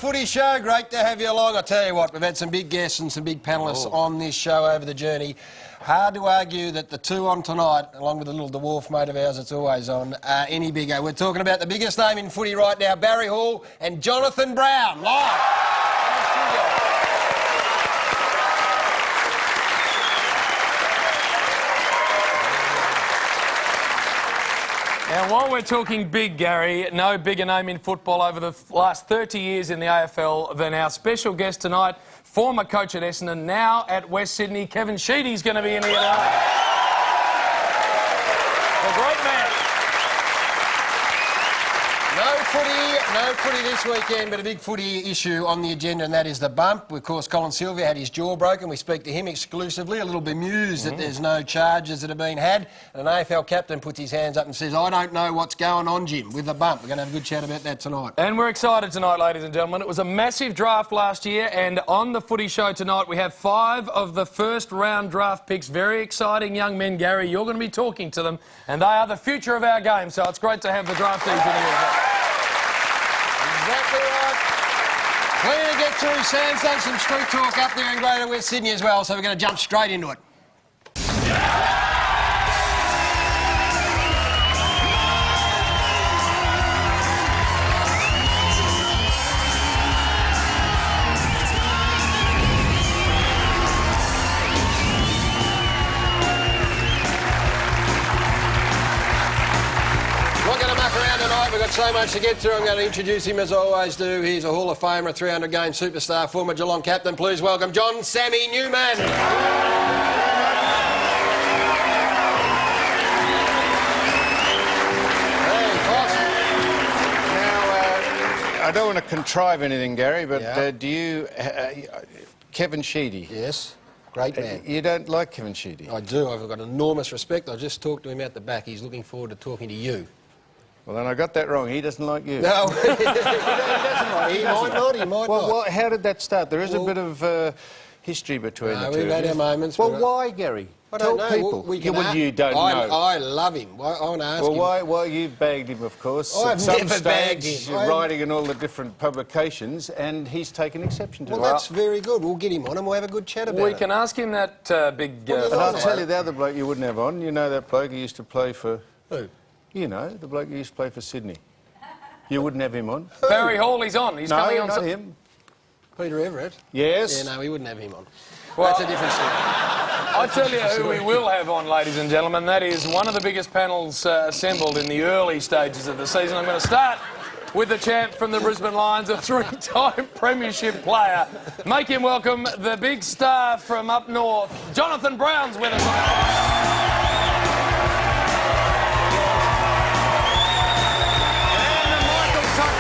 Footy Show. Great to have you along. I tell you what, we've had some big guests and some big panellists on this show over the journey. Hard to argue that the two on tonight, along with a little dwarf mate of ours that's always on, are any bigger. We're talking about the biggest name in footy right now, Barry Hall and Jonathan Brown, live. Now, while we're talking big, Gary, no bigger name in football over the last 30 years in the AFL than our special guest tonight, former coach at Essendon, now at West Sydney, Kevin Sheedy is going to be in here tonight. A great man. No footy this weekend, but a big footy issue on the agenda, and that is the bump. Of course, Colin Sylvia had his jaw broken. We speak to him exclusively, a little bemused that there's no charges that have been had. And an AFL captain puts his hands up and says, I don't know what's going on, Jim, with the bump. We're going to have a good chat about that tonight. And we're excited tonight, ladies and gentlemen. It was a massive draft last year, and on the Footy Show tonight, we have 5 of the first-round draft picks. Very exciting young men, Gary. You're going to be talking to them, and they are the future of our game, so it's great to have the draftees in here. Exactly right. Plenty to get through. Sam's done some street talk up there in Greater West Sydney as well, so we're going to jump straight into it. We've got so much to get through. I'm going to introduce him as I always do. He's a Hall of Famer, a 300-game superstar, former Geelong captain. Please welcome John Sammy Newman. I don't want to contrive anything, Gary, but do you... Kevin Sheedy. Yes, great man. You don't like Kevin Sheedy? I do. I've got enormous respect. I just talked to him out the back. He's looking forward to talking to you. Well, then I got that wrong. He doesn't like you. No, he doesn't like you. He might not, he might not. Well, how did that start? There is a bit of history between the two. We've had our moments. Well, why, Gary? I don't know. People. You don't know. I love him. I want to ask him. Well, why you've bagged him, of course. I've never bagged him. Writing in all the different publications, and he's taken exception to it. Well, that's very good. We'll get him on and we'll have a good chat about it. We can ask him that big... and I'll tell you the other bloke you wouldn't have on. You know that bloke who used to play for... Who? You know, the bloke who used to play for Sydney. You wouldn't have him on. Barry Hall, he's on. He's coming on. No, not him. Peter Everett? Yes. Yeah, no, we wouldn't have him on. Well, that's a different story. I'll tell you who we will have on, ladies and gentlemen. That is one of the biggest panels assembled in the early stages of the season. I'm going to start with the champ from the Brisbane Lions, a 3-time premiership player. Make him welcome the big star from up north. Jonathan Brown's with us.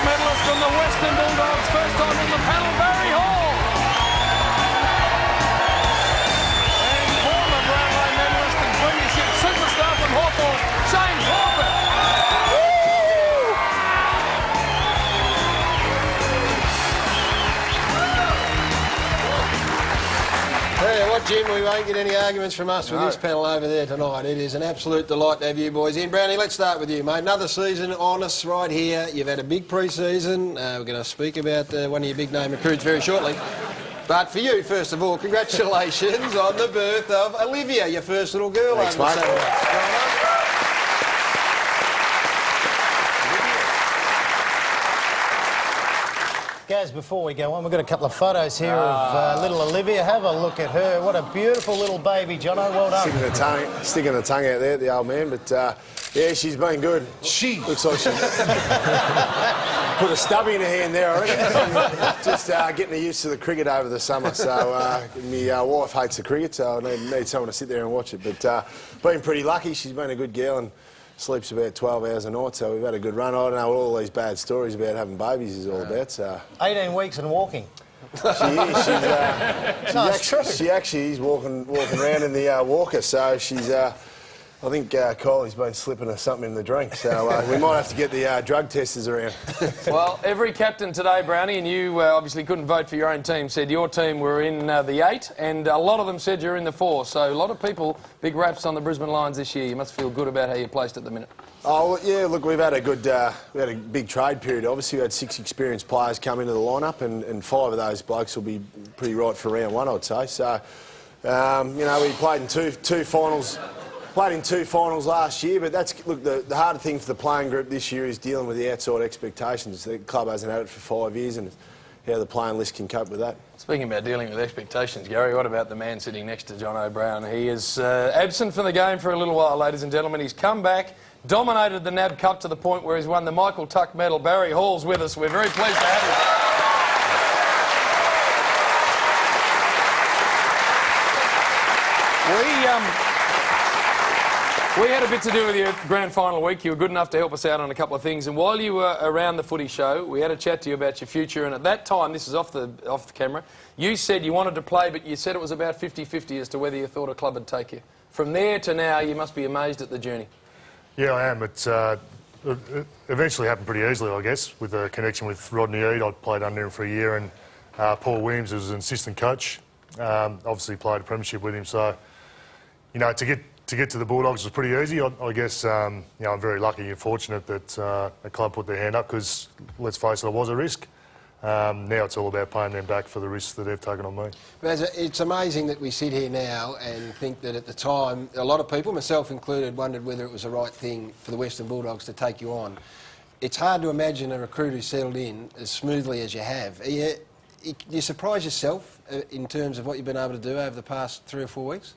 Medalist from the Western Bulldogs, first time on the panel, Barry Hall. And former Brownlow medalist and premiership superstar from Hawthorn, Shane Crawford. Tell you what, Jim, we won't get any arguments from us with this panel over there tonight. It is an absolute delight to have you boys in. Brownie, let's start with you, mate. Another season on us right here. You've had a big pre-season. We're going to speak about one of your big-name recruits very shortly. But for you, first of all, congratulations on the birth of Olivia, your first little girl. Thanks, mate. Gaz, before we go on, we've got a couple of photos here of little Olivia. Have a look at her. What a beautiful little baby, Jono. Well done. Sticking the tongue out there, the old man. But, yeah, she's been good. She looks like she's put a stubby in her hand there, I reckon. Just getting used to the cricket over the summer. So my wife hates the cricket, so I need someone to sit there and watch it. But been pretty lucky. She's been a good girl and sleeps about 12 hours a night, so we've had a good run. I don't know what all these bad stories about having babies is all about. So 18 weeks and walking. She is. She actually is walking around in the walker, so she's I think Kylie's been slipping us something in the drink, so we might have to get the drug testers around. Well, every captain today, Brownie, and you obviously couldn't vote for your own team, said your team were in the 8, and a lot of them said you're in the 4. So a lot of people, big raps on the Brisbane Lions this year. You must feel good about how you're placed at the minute. Oh, well, yeah, look, we've had a good, we had a big trade period. Obviously, we had 6 experienced players come into the lineup, and 5 of those blokes will be pretty right for round 1, I'd say. So, you know, we played in two finals. Played in 2 finals last year, but that's, look, the hard thing for the playing group this year is dealing with the outside expectations. The club hasn't had it for 5 years, and how the playing list can cope with that. Speaking about dealing with expectations, Gary, what about the man sitting next to John O'Brien? He is absent from the game for a little while, ladies and gentlemen. He's come back, dominated the NAB Cup to the point where he's won the Michael Tuck medal. Barry Hall's with us. We're very pleased to have him. We had a bit to do with your grand final week. You were good enough to help us out on a couple of things. And while you were around the footy show, we had a chat to you about your future. And at that time, this is off the camera, you said you wanted to play, but you said it was about 50-50 as to whether you thought a club would take you. From there to now, you must be amazed at the journey. Yeah, I am. It eventually happened pretty easily, I guess, with a connection with Rodney Eade. I played under him for a year, and Paul Williams was an assistant coach. Obviously played a premiership with him. So, you know, to get to the Bulldogs was pretty easy. I guess, you know, I'm very lucky and fortunate that a club put their hand up because, let's face it, it was a risk. Now it's all about paying them back for the risks that they've taken on me. It's amazing that we sit here now and think that at the time, a lot of people, myself included, wondered whether it was the right thing for the Western Bulldogs to take you on. It's hard to imagine a recruit who settled in as smoothly as you have. You surprise yourself in terms of what you've been able to do over the past 3 or 4 weeks?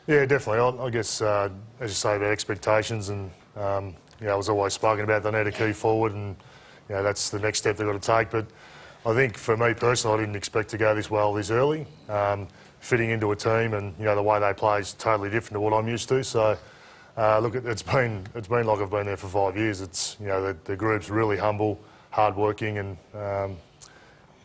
Yeah, definitely. I guess, as you say, about expectations, and you know, I was always spoken about they need a key forward, and you know, that's the next step they've got to take. But I think for me personally, I didn't expect to go this well this early. Fitting into a team, and you know, the way they play is totally different to what I'm used to. So, look, it's been like I've been there for 5 years. It's, you know, the group's really humble, hard-working, and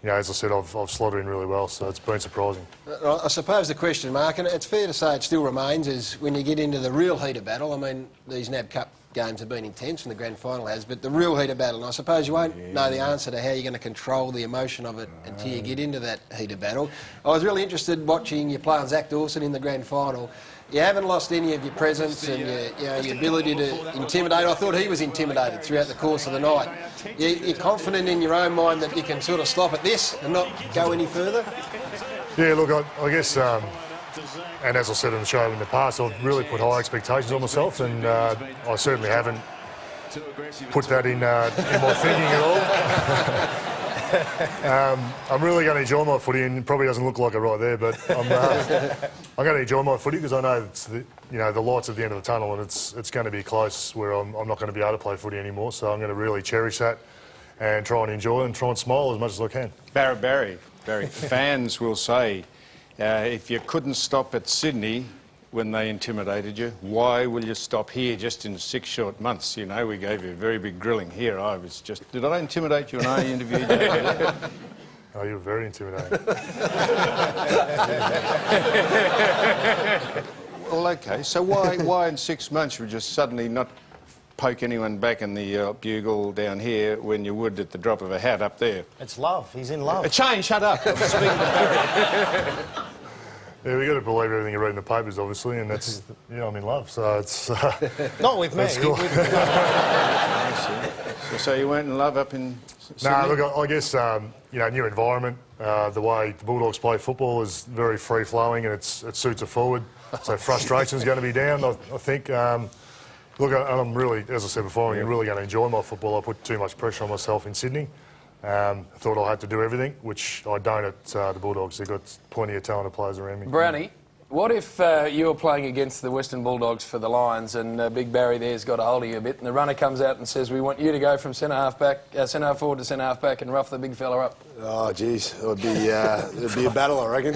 you know, as I said, I've slotted in really well, so it's been surprising. I suppose the question, Mark, and it's fair to say it still remains, is when you get into the real heat of battle. I mean, these NAB Cup games have been intense, and the grand final has, but the real heat of battle, and I suppose you won't know the answer to how you're going to control the emotion of it until you get into that heat of battle. I was really interested watching you play on Zach Dawson in the grand final. You haven't lost any of your presence and your ability to intimidate. I thought he was intimidated throughout the course of the night. You're confident in your own mind that you can sort of stop at this and not go any further? Yeah, look, I guess, and as I said on the show in the past, I've really put high expectations on myself, and I certainly haven't put that in my thinking at all. I'm really going to enjoy my footy, and it probably doesn't look like it right there, but I'm going to enjoy my footy because I know it's the lights at the end of the tunnel, and it's going to be close where I'm not going to be able to play footy anymore. So I'm going to really cherish that and try and enjoy and try and smile as much as I can. Barry, fans will say, if you couldn't stop at Sydney when they intimidated you, why will you stop here just in 6 short months? You know, we gave you a very big grilling here. I was just... Did I intimidate you when I interviewed you? Oh, you were very intimidating. Well, OK, so why in 6 months would you just not poke anyone back in the bugle down here when you would at the drop of a hat up there? It's love. He's in love. Shane, shut up. I'm speaking to Barry. Yeah, we got to believe everything you read in the papers, obviously, and that's, you know, I'm in love, so it's... Not with me. That's cool. So you weren't in love up in Sydney? No, look, I guess, you know, new environment, the way the Bulldogs play football is very free-flowing, and it suits a forward, so frustration's going to be down, I think. Look, I'm really, as I said before, I'm really going to enjoy my football. I put too much pressure on myself in Sydney. I thought I had to do everything, which I don't at the Bulldogs. They've got plenty of talented players around me. Brownie, what if you were playing against the Western Bulldogs for the Lions and Big Barry there's got a hold of you a bit, and the runner comes out and says, we want you to go from centre half forward to centre half back and rough the big fella up? Oh, geez, it'd be a battle, I reckon.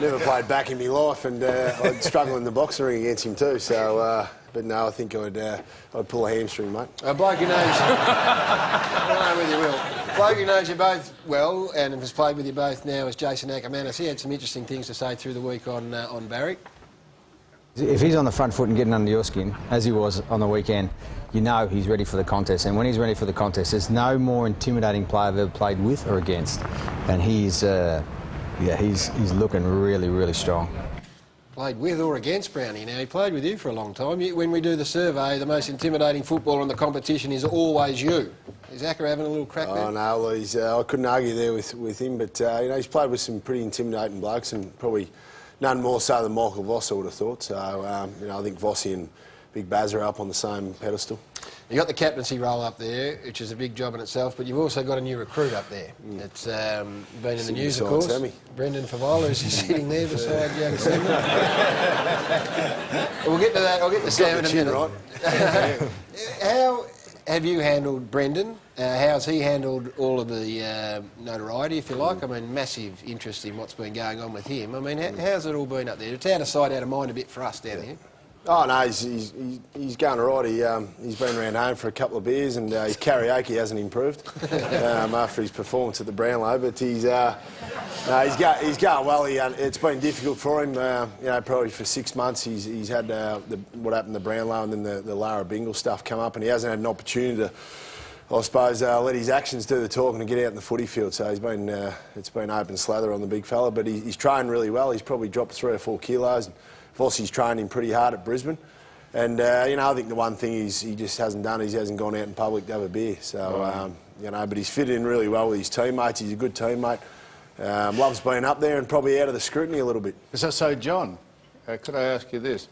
Never played back in my life, and I'd struggle in the boxing ring against him too. So, but no, I think I'd pull a hamstring, mate. A bloke who knows. I don't know whether you will. A bloke who knows you both well and has played with you both now is Jason Ackermanis. He had some interesting things to say through the week on Barry. If he's on the front foot and getting under your skin, as he was on the weekend, you know he's ready for the contest. And when he's ready for the contest, there's no more intimidating player I've ever played with or against. And he's looking really, really strong. Played with or against Brownie. Now, he played with you for a long time. When we do the survey, the most intimidating footballer in the competition is always you. Is Acker having a little crack there? Oh, no, well, I couldn't argue there with him, but, you know, he's played with some pretty intimidating blokes and probably none more so than Michael Voss, I would have thought. So, you know, I think Vossi and Big Baz are up on the same pedestal. You got the captaincy role up there, which is a big job in itself, but you've also got a new recruit up there. It's been in the news, of course. Sammy. Brendan Favola, who's sitting there beside young Sammy. We'll get to that. I'll get to Sam in a minute. Right. How have you handled Brendan? How's he handled all of the notoriety, if you like? I mean, massive interest in what's been going on with him. I mean, how's it all been up there? It's out of sight, out of mind a bit for us down here. Oh, no, he's going all right. He's been around home for a couple of beers and his karaoke hasn't improved after his performance at the Brownlow. But he's going well. It's been difficult for him. You know, probably for 6 months he's had what happened to the Brownlow and then the Lara Bingle stuff come up, and he hasn't had an opportunity to, I suppose, let his actions do the talking and get out in the footy field. So it's been open slather on the big fella, but he's trained really well. He's probably dropped 3 or 4 kilos. Vossi's trained him pretty hard at Brisbane. And, you know, I think the one thing he just hasn't done is he hasn't gone out in public to have a beer. So, you know, but he's fitted in really well with his teammates. He's a good teammate. Loves being up there and probably out of the scrutiny a little bit. So John, could I ask you this?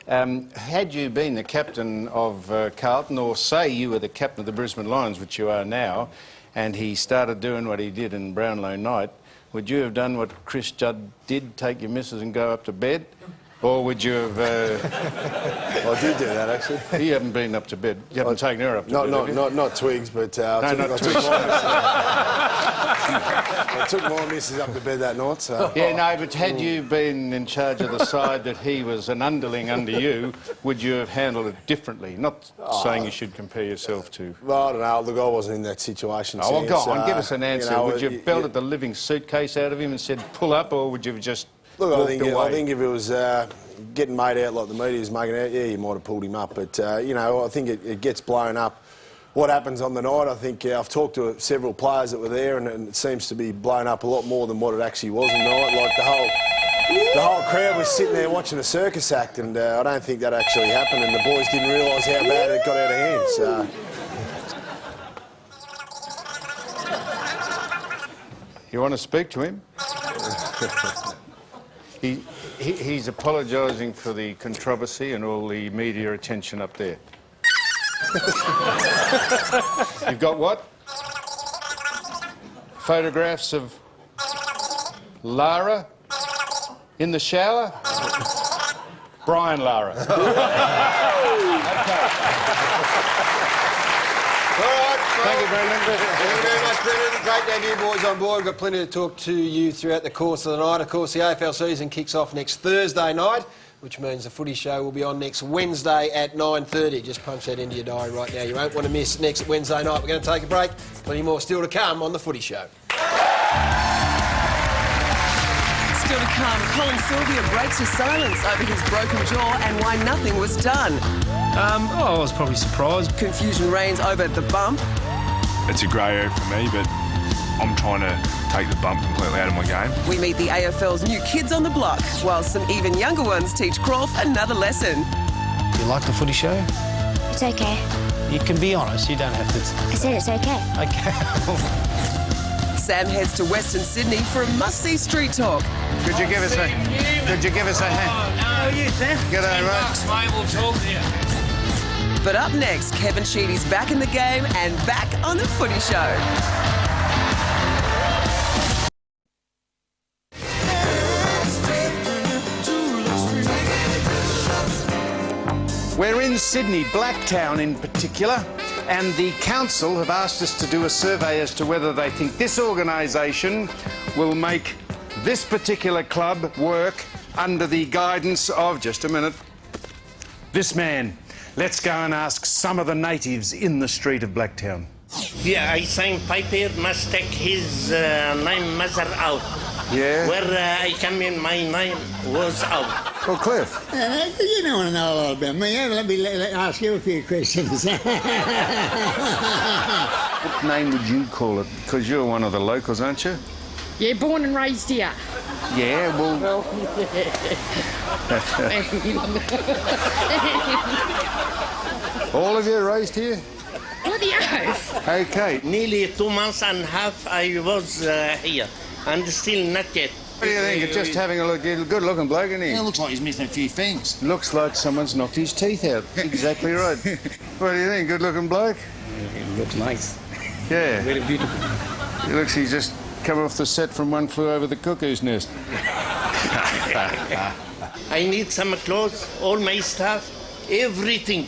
Had you been the captain of Carlton, or say you were the captain of the Brisbane Lions, which you are now, and he started doing what he did in Brownlow night, would you have done what Chris Judd did, take your missus and go up to bed? Or would you have... I did do that, actually. You haven't been up to bed. You haven't taken her up to bed, have you? Not Twigs, but I took my missus up to bed that night, so... Yeah, no, but had you been in charge of the side that he was an underling under you, would you have handled it differently? Not saying you should compare yourself to... Well, I don't know. Look, I wasn't in that situation. Oh, well, go on, give us an answer. You know, would you have belted the living suitcase out of him and said, pull up, or would you have just... Look, I think if it was getting made out like the media's making out, yeah, you might have pulled him up. But, you know, I think it gets blown up. What happens on the night, I think I've talked to several players that were there and it seems to be blown up a lot more than what it actually was on the night. Like the whole crowd was sitting there watching a circus act, and I don't think that actually happened, and the boys didn't realise how bad it got out of hand. So. You want to speak to him? He's apologising for the controversy and all the media attention up there. You've got what? Photographs of Lara in the shower? Brian Lara. Okay. Thank you, Brendan. Thank you very much, Brendan. Great to have you boys on board. We've got plenty to talk to you throughout the course of the night. Of course, the AFL season kicks off next Thursday night, which means the footy show will be on next Wednesday at 9:30. Just punch that into your diary right now. You won't want to miss next Wednesday night. We're going to take a break. Plenty more still to come on the footy show. Still to come, Colin Sylvia breaks his silence over his broken jaw and why nothing was done. I was probably surprised. Confusion reigns over the bump. It's a grey area for me, but I'm trying to take the bump completely out of my game. We meet the AFL's new kids on the block, while some even younger ones teach Croft another lesson. Do you like the footy show? It's okay. You can be honest, you don't have to... I said it's okay. Okay. Sam heads to Western Sydney for a must-see street talk. Could you give us a hand? How are you, Sam? G'day, mate. Mate, we'll talk to you. But up next, Kevin Sheedy's back in the game and back on the footy show. We're in Sydney, Blacktown in particular, and the council have asked us to do a survey as to whether they think this organisation will make this particular club work under the guidance of, just a minute, this man. Let's go and ask some of the natives in the street of Blacktown. Yeah, I signed paper, must take his name mother out. Yeah? Where I come in, my name was out. Well, Cliff. You don't want to know a lot about me. Let me ask you a few questions. What name would you call it? Because you're one of the locals, aren't you? Yeah, born and raised here. Yeah, well... All of you raised here? Bloody oath. Okay. Nearly 2 months and a half I was here, and still not yet. What do you think of just having a look? Good looking bloke, isn't he? Yeah, looks like he's missing a few things. Looks like someone's knocked his teeth out. Exactly right. What do you think? Good looking bloke? It looks nice. Yeah. Very beautiful. He looks he's just come off the set from One Flew Over the Cuckoo's Nest. I need some clothes, all my stuff, everything.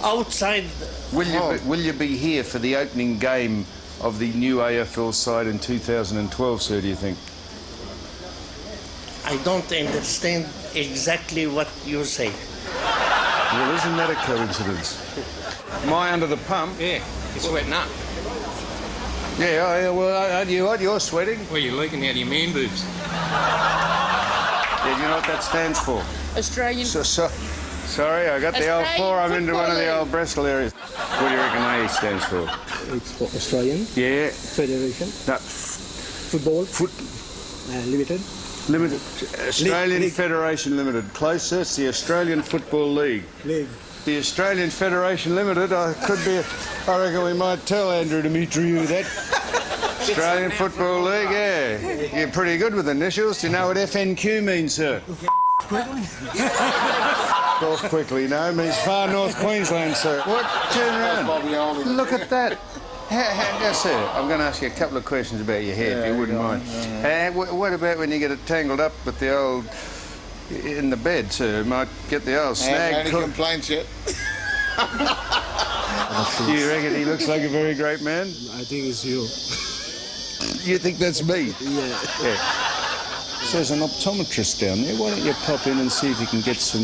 Outside. Will you be here for the opening game of the new AFL side in 2012, sir, do you think? I don't understand exactly what you say. Well, isn't that a coincidence? Am I under the pump? Yeah, you're sweating up. Yeah, well, you're sweating. Well, you're leaking out of your man boobs. Yeah, do you know what that stands for? Australian. Sorry, I got the old forearm into one of the old Bristol areas. What do you reckon A stands for? It's for Australian. Yeah. Federation. No. Football. Limited. Limited. Australian Federation Limited. Closer, it's the Australian Football League. The Australian Federation Limited, I reckon we might tell Andrew Dimitriou that. Australian Football League, yeah. You're pretty good with initials. Do you know what FNQ means, sir? Off quickly, no, means Far North Queensland, sir. What? Turn around. Look at that. Yes, sir. I'm going to ask you a couple of questions about your hair, if you wouldn't mind. What about when you get it tangled up with the old... in the bed, sir? Might get the old snag... Any complaints yet? Do you reckon he looks like a very great man? I think it's you. You think that's me? Yeah. So there's an optometrist down there. Why don't you pop in and see if you can get some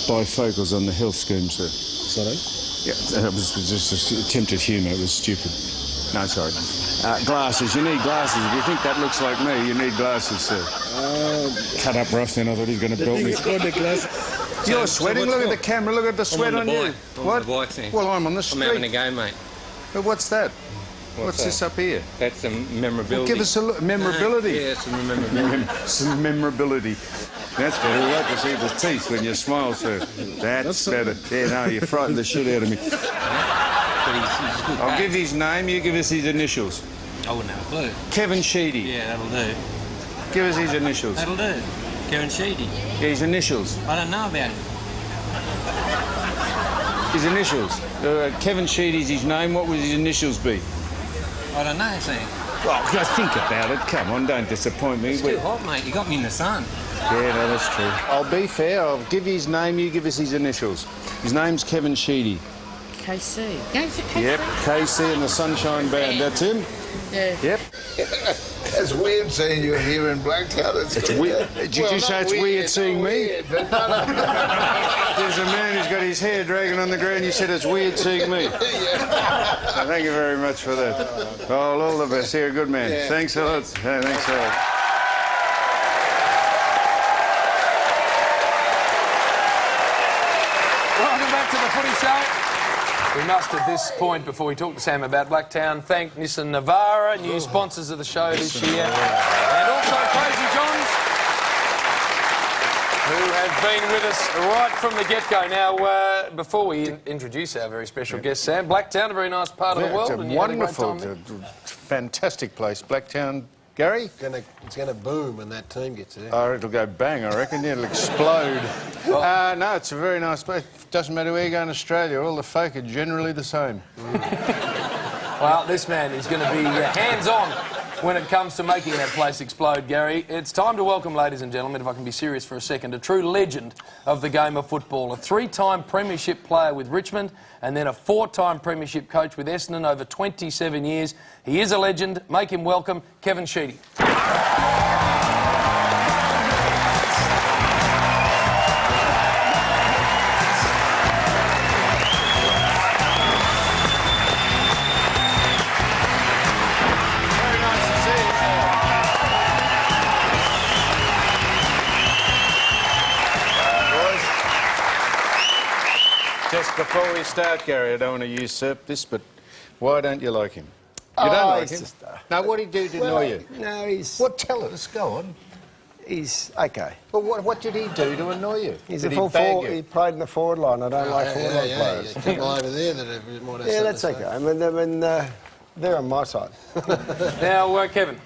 bifocals on the health scheme, sir? Sorry? Yeah, that was just attempted humour. It was stupid. No, sorry. Glasses. You need glasses. If you think that looks like me, you need glasses, sir. Cut up rough then. I thought he was going to belt me. You're sweating. Look at the camera. Look at the sweat on you. What? On the bike thing. Well, I'm on the street. I'm having a go, mate. But what's that? What's this up here? That's some memorability. Well, give us a look. Memorability? Yeah, some memorability. Some memorability. That's better. We like to see the teeth when you smile, sir. That's better. Yeah, no, you frightened the shit out of me. But he's good. I'll give his name, you give us his initials. I wouldn't have a clue. Kevin Sheedy. Yeah, that'll do. Give us his initials. That'll do. Kevin Sheedy. Yeah, his initials. I don't know about him. His initials. Kevin Sheedy's his name. What would his initials be? I don't know, see. Well, think about it. Come on, don't disappoint me. It's too hot, mate. You got me in the sun. Yeah, no, that's true. I'll be fair. I'll give you his name. You give us his initials. His name's Kevin Sheedy. KC. Yeah, is it KC? Yep, KC and the Sunshine Band. That's him? Yeah. Yep. It's weird seeing you here in Blacktown. It's weird. Did you say it's weird seeing me? But no. There's a man who's got his hair dragging on the ground. You said it's weird seeing me. So thank you very much for that. Oh, all the best. You're a good man. Yeah. Thanks a lot. Yeah, thanks a lot. Welcome back to the Footy Show. We must, at this point, before we talk to Sam about Blacktown, thank Nissan Navara, new sponsors of the show this year, and also Crazy Johns, who have been with us right from the get-go. Now, before we introduce our very special guest, Sam, Blacktown, a very nice part of the world. It's a and you had a great wonderful, time there. fantastic place. Blacktown. Gary? It's going to boom when that team gets there. Oh, it'll go bang, I reckon. It'll explode. No, it's a very nice place. Doesn't matter where you go in Australia, all the folk are generally the same. Well, this man is going to be hands-on when it comes to making that place explode, Gary. It's time to welcome, ladies and gentlemen, if I can be serious for a second, a true legend of the game of football, a 3-time premiership player with Richmond and then a 4-time premiership coach with Essendon over 27 years. He is a legend. Make him welcome, Kevin Sheedy. Just before we start, Gary, I don't want to usurp this, but why don't you like him? You don't like him? Now, what did he do to annoy you? No, he's... What? Tell us. Go on. He's okay. But what did he do to annoy you? He's did a full he bag forward. you? He played in the forward line. I don't like forward line players. Yeah, people over there that might have Yeah, that's okay. I mean, they're on my side. Now, Kevin,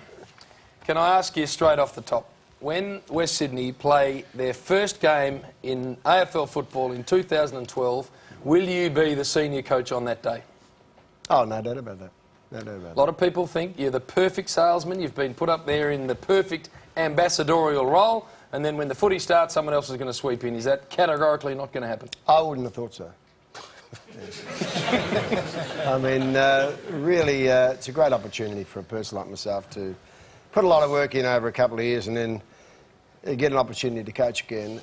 can I ask you straight off the top? When West Sydney play their first game in AFL football in 2012, will you be the senior coach on that day? Oh, no doubt about that. No doubt about A lot of people think you're the perfect salesman. You've been put up there in the perfect ambassadorial role, and then when the footy starts, someone else is going to sweep in. Is that categorically not going to happen? I wouldn't have thought so. I mean, really, it's a great opportunity for a person like myself to put a lot of work in over a couple of years and then get an opportunity to coach again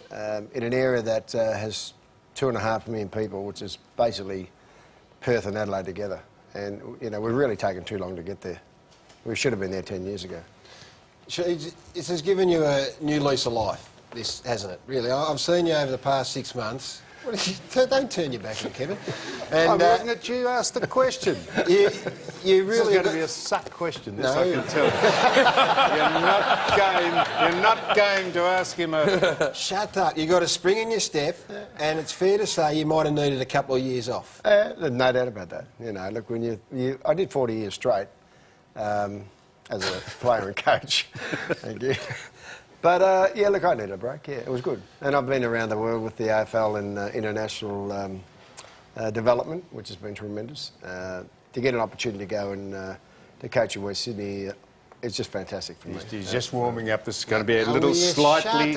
in an area that has 2.5 million people, which is basically Perth and Adelaide together. And, you know, we've really taken too long to get there. We should have been there 10 years ago. This has given you a new lease of life, this, hasn't it? Really, I've seen you over the past 6 months. Don't turn your back on Kevin. And, I'm looking at you. Ask the question. You really this is going to be a suck question. This no. I can tell. You're not going to ask him a. Shut up. You got a spring in your step, and it's fair to say you might have needed a couple of years off. No doubt about that. You know, look, when I did 40 years straight as a player and coach. Thank you. But, yeah, look, I needed a break, yeah, it was good. And I've been around the world with the AFL and international development, which has been tremendous. To get an opportunity to go and to coach in West Sydney, it's just fantastic for me. He's just warming up. This is going to be a little slightly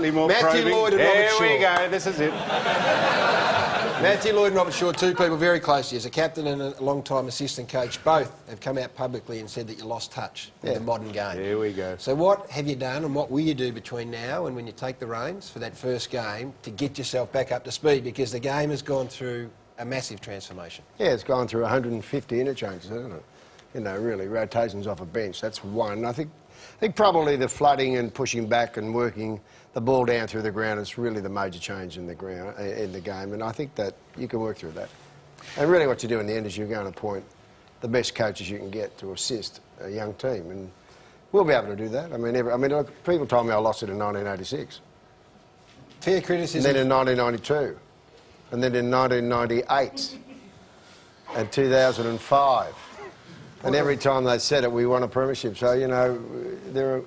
more Matthew probing. Lloyd and there Robert we Shaw. go, this is it. Matthew Lloyd and Robert Shaw, two people very close to you. As a captain and a long-time assistant coach, both have come out publicly and said that you lost touch with the modern game. There we go. So what have you done and what will you do between now and when you take the reins for that first game to get yourself back up to speed? Because the game has gone through a massive transformation. Yeah, it's gone through 150 interchanges, hasn't it? You know, really, rotations off a bench, that's one. I think probably the flooding and pushing back and working the ball down through the ground is really the major change in the ground, in the game, and I think that you can work through that. And really what you do in the end is you're going to appoint the best coaches you can get to assist a young team, and we'll be able to do that. I mean, look, people told me I lost it in 1986. Fair criticism. And then in 1992, and then in 1998, and 2005. And every time they said it, we won a premiership. So, you know,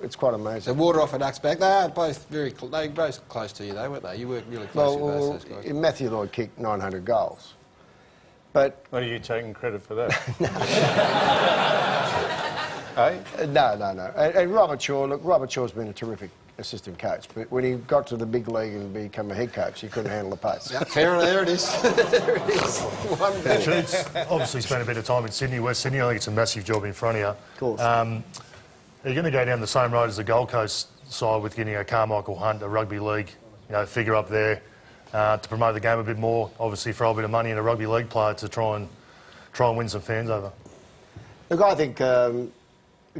it's quite amazing. So water off a duck's back. They are both they were both close to you, though, weren't they? You worked really close with both those guys. Matthew Lloyd kicked 900 goals. But... What are you taking credit for that? No. And Robert Shaw, look, Robert Shaw's been a terrific assistant coach, but when he got to the big league and became a head coach, he couldn't handle the pace. Yeah, fair, there it is. There it is. One ball. Sheeds obviously spent a bit of time in Sydney, West Sydney. I think it's a massive job in front of you. Of course. Are you going to go down the same road as the Gold Coast side with getting a Carmichael Hunt, a rugby league, figure up there to promote the game a bit more? Obviously, throw a bit of money in a rugby league player to try and win some fans over. Look, I think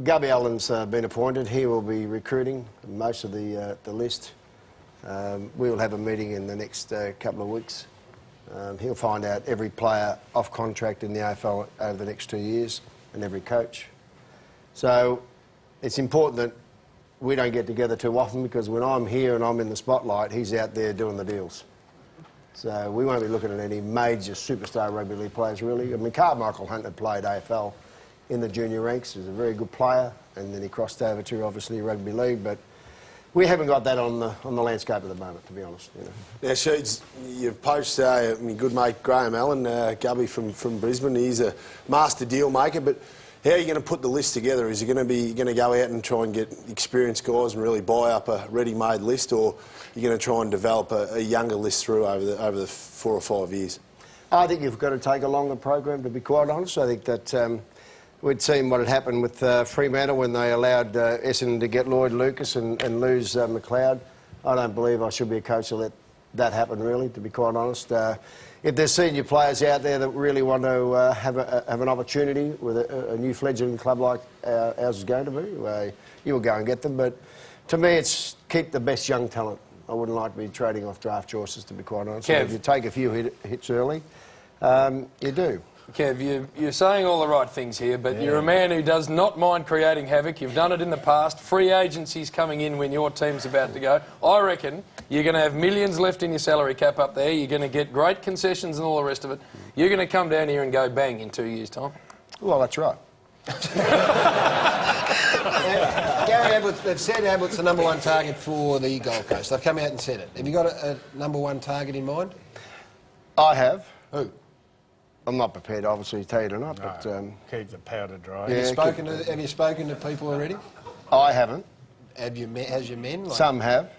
Gubby Allen's been appointed. He will be recruiting most of the list. We will have a meeting in the next couple of weeks. He'll find out every player off contract in the AFL over the next 2 years and every coach. So it's important that we don't get together too often because when I'm here and I'm in the spotlight, he's out there doing the deals. So we won't be looking at any major superstar rugby league players, really. I mean, Carmichael Hunt had played AFL in the junior ranks. He's a very good player, and then he crossed over to, obviously, rugby league, but we haven't got that on the landscape at the moment, to be honest. Now, Sheeds, you've poached my good mate Graham Allen, Gubby from Brisbane. He's a master deal maker, but how are you going to put the list together? Is you going to go out and try and get experienced guys and really buy up a ready-made list, or are you going to try and develop a younger list through over the 4 or 5 years? I think you've got to take a longer program, to be quite honest. I think that we'd seen what had happened with Fremantle when they allowed Essendon to get Lloyd Lucas and lose McLeod. I don't believe I should be a coach to let that happen, really, to be quite honest. If there's senior players out there that really want to have an opportunity with a new fledgling club like ours is going to be, you will go and get them. But to me, it's keep the best young talent I wouldn't like to be trading off draft choices, to be quite honest. Kev. If you take a few hits early, you do. Kev, you're saying all the right things here, but you're a man who does not mind creating havoc. You've done it in the past. Free agencies coming in when your team's about to go. I reckon you're going to have millions left in your salary cap up there. You're going to get great concessions and all the rest of it. You're going to come down here and go bang in 2 years' time. Well, that's right. Gary Ablett, they've said Ablett's the #1 target for the Gold Coast. They've come out and said it. Have you got a #1 target in mind? I have. Who? I'm not prepared, obviously, to tell you tonight, but... Keep the powder dry. Yeah, Have you spoken to people already? I haven't. Has your men? Like, Some have.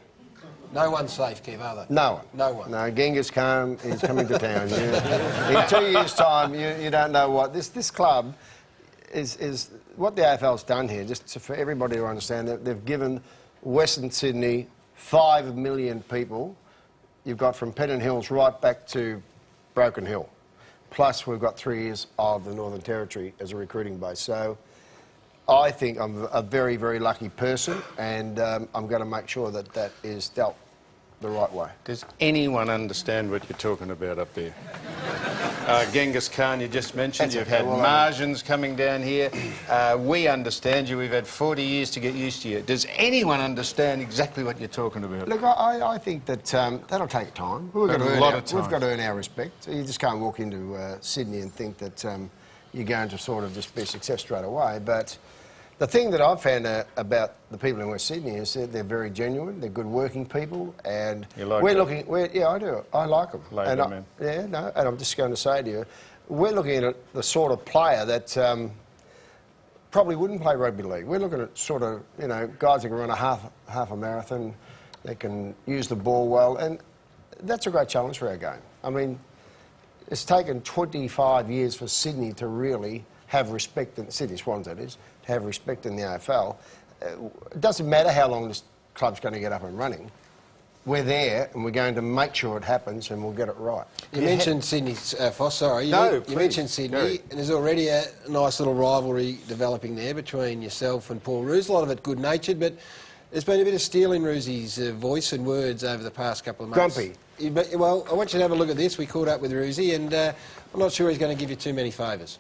No one's safe, Kev, are they? No one. No one. No, Genghis Khan is coming to town. In 2 years' time, you don't know what... This club is... What the AFL's done here, just for everybody to understand, they've given Western Sydney 5 million people. You've got from Pennant Hills right back to Broken Hill. Plus, we've got 3 years of the Northern Territory as a recruiting base. So I think I'm a very, very lucky person, and I'm going to make sure that that is dealt the right way. Does anyone understand what you're talking about up there? Genghis Khan, you just mentioned. You've had Martians coming down here. We understand you. We've had 40 years to get used to you. Does anyone understand exactly what you're talking about? Look, I think that that'll take time. We've got to earn our respect. You just can't walk into Sydney and think that you're going to sort of just be a success straight away. But the thing that I've found about the people in West Sydney is that they're very genuine, they're good working people, and yeah, I do. I like them. And I'm just going to say to you, we're looking at the sort of player that probably wouldn't play rugby league. We're looking at sort of, you know, guys that can run a half a marathon, they can use the ball well, and that's a great challenge for our game. I mean, it's taken 25 years for Sydney to really have respect, in Sydney Swans that is, have respect in the AFL. It doesn't matter how long this club's going to get up and running. We're there, and we're going to make sure it happens, and we'll get it right. You mentioned Sydney, Foss, sorry. You mentioned Sydney, and there's already a nice little rivalry developing there between yourself and Paul Roos. A lot of it good-natured, but there's been a bit of steel in Roosy's voice and words over the past couple of months. Grumpy. Well, I want you to have a look at this. We caught up with Roosy, and I'm not sure he's going to give you too many favours.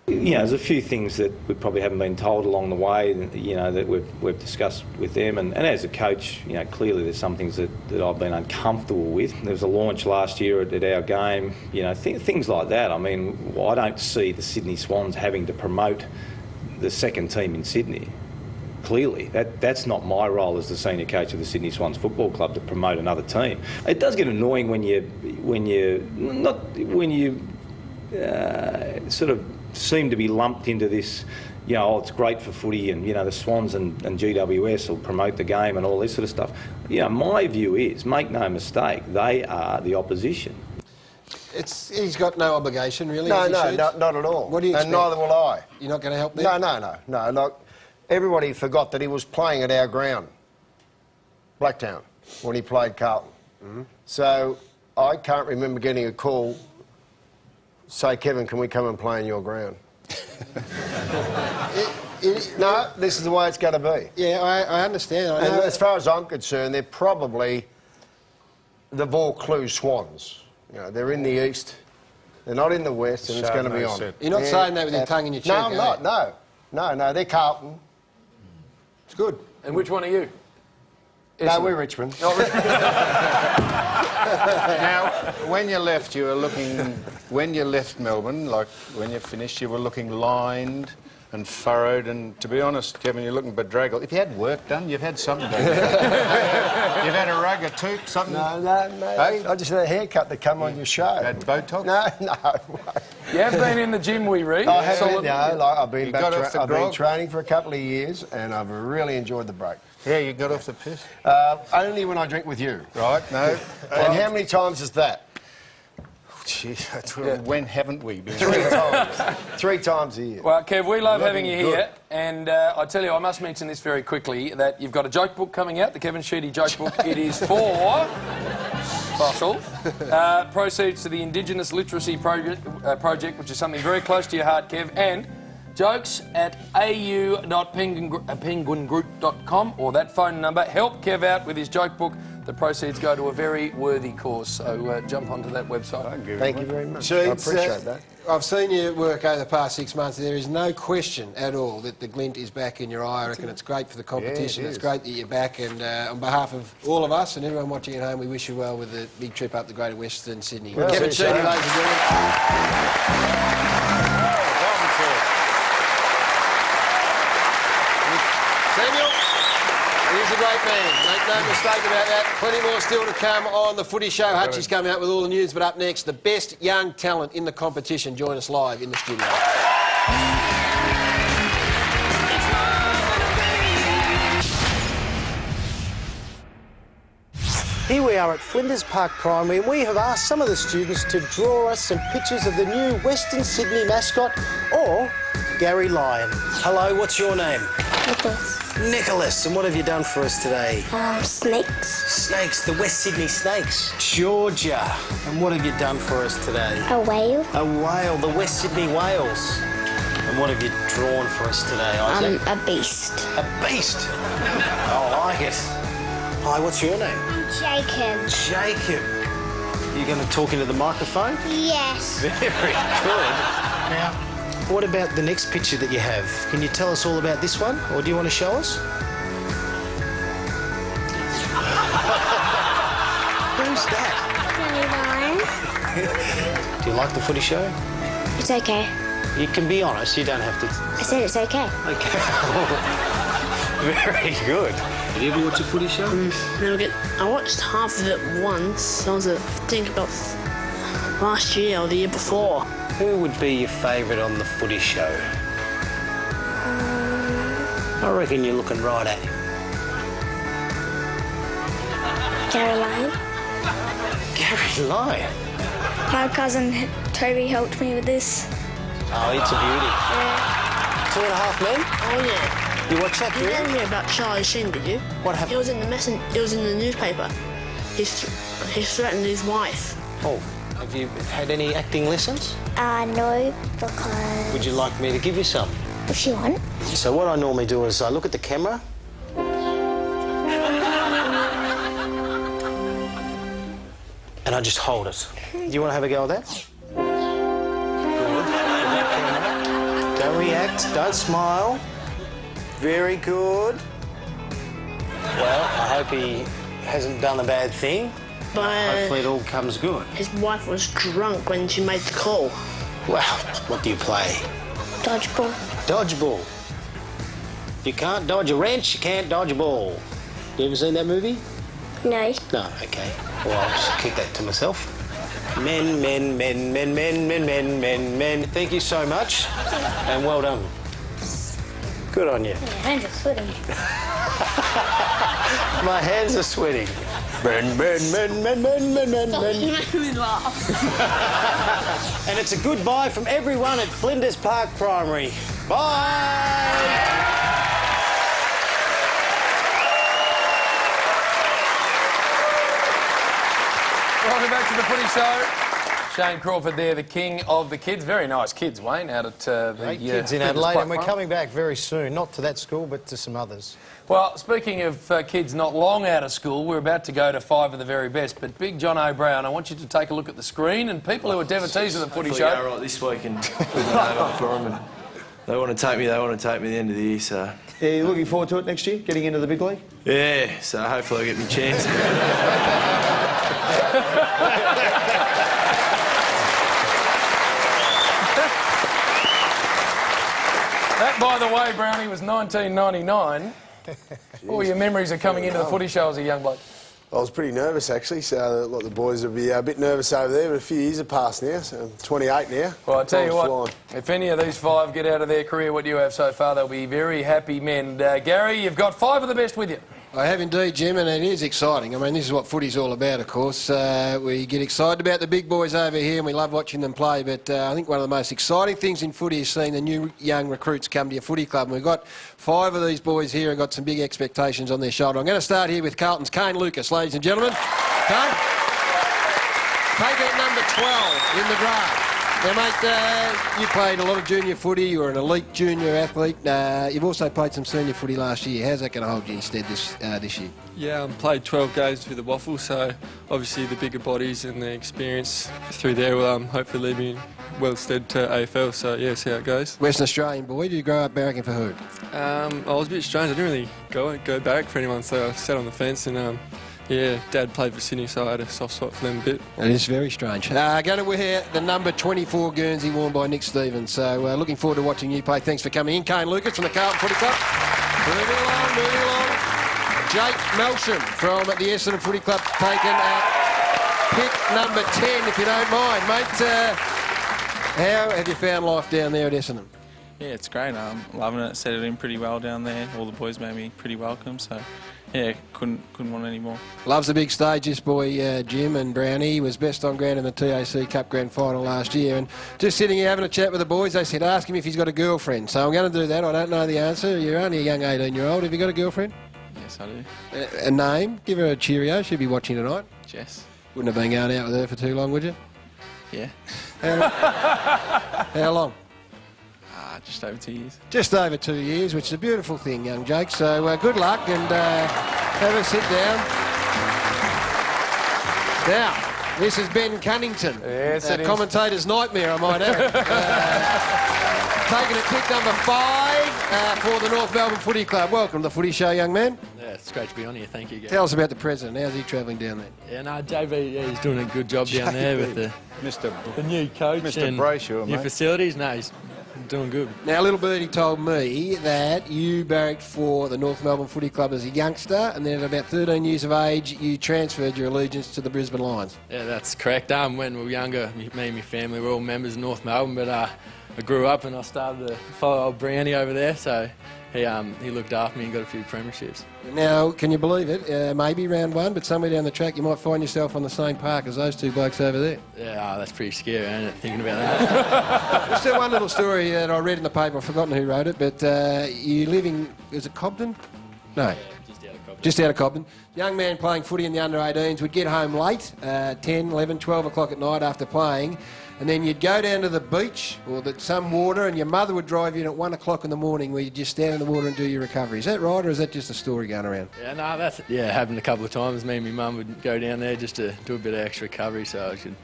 You know, there's a few things that we probably haven't been told along the way, you know, that we've discussed with them. And as a coach, you know, clearly there's some things that I've been uncomfortable with. There was a launch last year at our game, you know, things like that. I mean, I don't see the Sydney Swans having to promote the second team in Sydney. Clearly, that's not my role as the senior coach of the Sydney Swans Football Club to promote another team. It does get annoying when you sort of seem to be lumped into this, you know, oh, it's great for footy, and, you know, the Swans and GWS will promote the game and all this sort of stuff. You know, my view is, make no mistake, they are the opposition. He's got no obligation, really. No, not at all. What do you expect? And neither will I. You're not going to help them? No. Look, everybody forgot that he was playing at our ground, Blacktown, when he played Carlton. So I can't remember getting a call, say, Kevin, can we come and play in your ground? No, this is the way it's going to be. Yeah, I understand. And as far as I'm concerned, they're probably the Vaucluse Swans. You know, they're in the east, they're not in the west, and it's going to be on. You're not saying that with your tongue in your cheek, No, I'm not, no, they're Carlton. It's good. And which one are you? No, we're Richmond. Now, when you left, you were looking... When you left Melbourne, like when you finished, you were looking lined and furrowed, and to be honest, Kevin, you're looking bedraggled. If you had work done, you've had something done. You've had a rug, a toque, something... No. Hey? I just had a haircut to come on your show. You had Botox? No. You have been in the gym, we read. I haven't, I've been training for a couple of years, and I've really enjoyed the break. Yeah, you got off the piss? Only when I drink with you. Right, no. And how many times is that? Gee, when haven't we been? 3 times. 3 times a year. Well, Kev, we love having you here. And I tell you, I must mention this very quickly, that you've got a joke book coming out, the Kevin Sheedy joke book. It is for... Fossil. Proceeds to the Indigenous Literacy Project, which is something very close to your heart, Kev. And jokes@au.penguingroup.com or that phone number. Help Kev out with his joke book. The proceeds go to a very worthy cause, so jump onto that website. Thank you very much. I Sheeds, appreciate that. I've seen you work over the past 6 months. There is no question at all that the glint is back in your eye. I reckon it's great for the competition. Yeah, it it's is. great that you're back. And on behalf of all of us and everyone watching at home, we wish you well with the big trip up the Greater Western Sydney. Well, Kevin Sheedy, ladies and gentlemen. Samuel, he's a great man. Make no mistake about that. Plenty more still to come on the Footy Show. Hutchie's coming out with all the news, but up next, the best young talent in the competition. Join us live in the studio. Here we are at Flinders Park Primary and we have asked some of the students to draw us some pictures of the new Western Sydney mascot, or Gary Lyon. Hello, what's your name? Nicholas. Nicholas, and what have you done for us today? Snakes. Snakes, the West Sydney Snakes. Georgia, and what have you done for us today? A whale. A whale, the West Sydney Whales. And what have you drawn for us today, Isaac? A beast. A beast? I like it. Hi, what's your name? Jacob. Jacob. You going to talk into the microphone? Yes. Very good. Now, what about the next picture that you have? Can you tell us all about this one, or do you want to show us? Who's that? Gary Lyon. Do you like the Footy Show? It's okay. You can be honest, you don't have to... I said it's okay. Okay. Very good. Have you ever watched a Footy Show? I watched half of it once. I was, I think, about last year or the year before. Who would be your favourite on the Footy Show? I reckon you're looking right at him. Gary Lyon. Gary Lyon? My cousin Toby helped me with this. Oh, it's a beauty. Yeah. 2.5 Men? Oh, yeah. You watched that, You didn't hear about Charlie Sheen, did you? What happened? It was in the It was in the newspaper. He threatened his wife. Oh, have you had any acting lessons? No, because... Would you like me to give you some? If you want. So what I normally do is I look at the camera. And I just hold it. Do you want to have a go at that? Good. Don't react, don't smile. Very good. Well, I hope he hasn't done a bad thing. But Hopefully it all comes good. his wife was drunk when she made the call. Well, what do you play? Dodgeball. Dodgeball. If you can't dodge a wrench, you can't dodge a ball. You ever seen that movie? No. No, okay. Well, I'll just keep that to myself. Men, men, men, men, men, men, men, men, men. Thank you so much, and well done. Good on you. My hands are sweating. My hands are sweating. Men, men, men, men, men, men, men, men. You made me laugh. And it's a goodbye from everyone at Flinders Park Primary. Bye! Welcome back to the Footy Show. Shane Crawford there, the king of the kids. Very nice kids, Wayne, out at the... Great kids in Flinders Adelaide, Park and we're Farm. coming back very soon. Not to that school, but to some others. Well, speaking of kids not long out of school, we're about to go to 5 of the very best. But Big John O'Brien, I want you to take a look at the screen, and people who are devotees of the Footy Show... Go right this week and put the name up for them. And they want to take me at the end of the year, so... Yeah, you looking forward to it next year, getting into the big league? Yeah, so hopefully I get my chance. That, by the way, Brownie, was 1999. All your memories are coming into the Footy Show as a young bloke. I was pretty nervous, actually, so a lot of the boys will be a bit nervous over there, but a few years have passed now, so I'm 28 now. Well, I tell you Time's what, flying. if any of these 5 get out of their career what you have so far, they'll be very happy men. Gary, you've got 5 of the best with you. I have indeed, Jim, and it is exciting. I mean, this is what footy's all about, of course. We get excited about the big boys over here and we love watching them play, but I think one of the most exciting things in footy is seeing the new young recruits come to your footy club. And we've got 5 of these boys here and got some big expectations on their shoulder. I'm going to start here with Carlton's Kane Lucas, ladies and gentlemen. Kane, take out number 12 in the draft. Now, mate, you played a lot of junior footy. You were an elite junior athlete. You've also played some senior footy last year. How's that going to hold you instead this year? Yeah, I played 12 games with the Waffle, so obviously the bigger bodies and the experience through there will hopefully leave me well stead to AFL, so yeah, see how it goes. Western Australian boy, did you grow up barracking for who? I was a bit strange. I didn't really go back for anyone, so I sat on the fence and yeah, Dad played for Sydney, so I had a soft spot for them a bit. It is very strange. Going to wear the number 24 Guernsey worn by Nick Stevens. So looking forward to watching you play. Thanks for coming in. Kane Lucas from the Carlton Footy Club. Moving along. Jake Melsham from the Essendon Footy Club, taken at pick number 10, if you don't mind. Mate, how have you found life down there at Essendon? Yeah, it's great. I'm loving it. Settled in pretty well down there. All the boys made me pretty welcome, so yeah, couldn't want any more. Loves the big stage, this boy, Jim, and Brownie. He was best on ground in the TAC Cup Grand Final last year. And just sitting here having a chat with the boys, they said, ask him if he's got a girlfriend. So I'm going to do that. I don't know the answer. You're only a young 18-year-old. Have you got a girlfriend? Yes, I do. A name? Give her a cheerio. She'll be watching tonight. Jess. Wouldn't have been going out with her for too long, would you? Yeah. How long? Just over 2 years. Just over 2 years, which is a beautiful thing, young Jake. So good luck and have a sit down. Now, this is Ben Cunnington. Yes, it is. Commentator's nightmare, I might add. Taking at pick number 5 for the North Melbourne Footy Club. Welcome to the Footy Show, young man. Yeah, it's great to be on here. Thank you, guys. Tell us about the president. How's he travelling down there? Yeah, no, JB, yeah, he's doing a good job down there with the new coach Mr. and Brayshaw, new mate. facilities. No, he's doing good. Now, little birdie told me that you barracked for the North Melbourne Footy Club as a youngster, and then at about 13 years of age, you transferred your allegiance to the Brisbane Lions. Yeah, that's correct. When we were younger, me and my family were all members of North Melbourne, but I grew up and I started to follow old Brownie over there, so he looked after me and got a few premierships. Now, can you believe it? Maybe round 1, but somewhere down the track you might find yourself on the same park as those two blokes over there. Yeah, that's pretty scary, ain't it, thinking about that? Just one little story that I read in the paper, I've forgotten who wrote it, but you live in, is it Cobden? No. Yeah, just out of Cobden. Just out of Cobden. Young man playing footy in the under-18s would get home late, 10, 11, 12 o'clock at night after playing, and then you'd go down to the beach or some water, and your mother would drive you in at 1 o'clock in the morning where you'd just stand in the water and do your recovery. Is that right, or is that just a story going around? Yeah, no, that's happened a couple of times. Me and my mum would go down there just to do a bit of extra recovery, so I should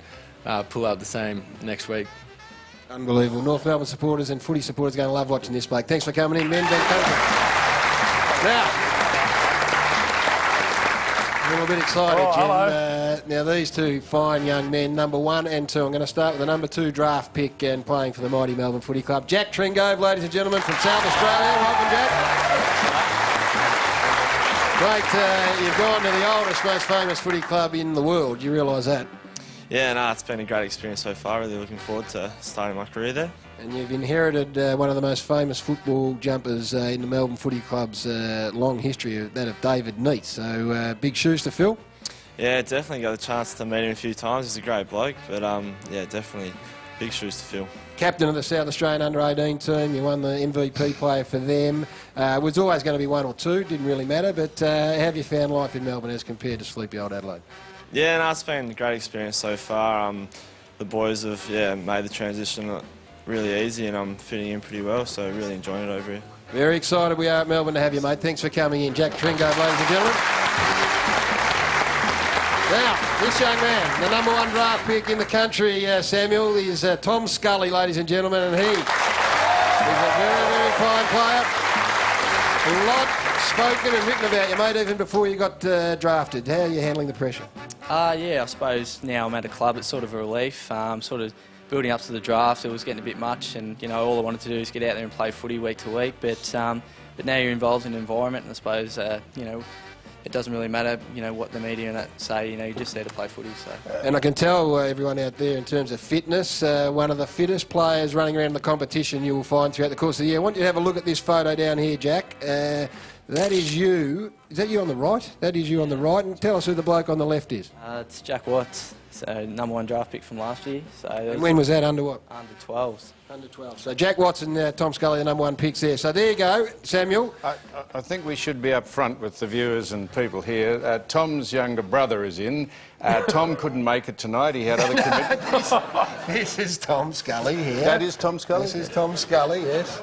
pull up the same next week. Unbelievable. North Melbourne supporters and footy supporters are going to love watching this, Blake. Thanks for coming in, men. Now, a little bit excited, Jim. Now, these two fine young men, number 1 and 2. I'm going to start with the number 2 draft pick and playing for the mighty Melbourne Footy Club. Jack Tringove, ladies and gentlemen, from South Australia. Welcome, Jack. Great. You've gone to the oldest, most famous footy club in the world. Do you realise that? Yeah, no, it's been a great experience so far. Really looking forward to starting my career there. And you've inherited one of the most famous football jumpers in the Melbourne Footy Club's long history, that of David Neate. So big shoes to fill. Yeah, definitely got the chance to meet him a few times. He's a great bloke, but yeah, definitely big shoes to fill. Captain of the South Australian under-18 team, you won the MVP player for them. It was always going to be 1 or 2, didn't really matter, but how have you found life in Melbourne as compared to sleepy old Adelaide? Yeah, no, it's been a great experience so far. The boys have made the transition really easy, and I'm fitting in pretty well, so really enjoying it over here. Very excited we are at Melbourne to have you, mate. Thanks for coming in. Jack Tringove, ladies and gentlemen. Now, this young man, the number 1 draft pick in the country, Samuel, is Tom Scully, ladies and gentlemen, and he is a very, very fine player. A lot spoken and written about you, mate, even before you got drafted. How are you handling the pressure? Yeah, I suppose now I'm at a club, it's sort of a relief. Sort of building up to the draft, it was getting a bit much, and all I wanted to do is get out there and play footy week to week. But now you're involved in an environment, and I suppose it doesn't really matter, what the media and that say. You're just there to play footy. So. And I can tell everyone out there in terms of fitness, one of the fittest players running around the competition you will find throughout the course of the year. I want you to have a look at this photo down here, Jack. That is you. Is that you on the right? That is you on the right. And tell us who the bloke on the left is. It's Jack Watts, so #1 draft pick from last year. So And when was that? Under what? Under 12s. Under 12. So Jack Watts and Tom Scully, the #1 picks there. So there you go, Samuel. I think we should be up front with the viewers and people here. Tom's younger brother is in. Tom couldn't make it tonight. He had other commitments. This is Tom Scully here. That is Tom Scully? This is Tom Scully, yes.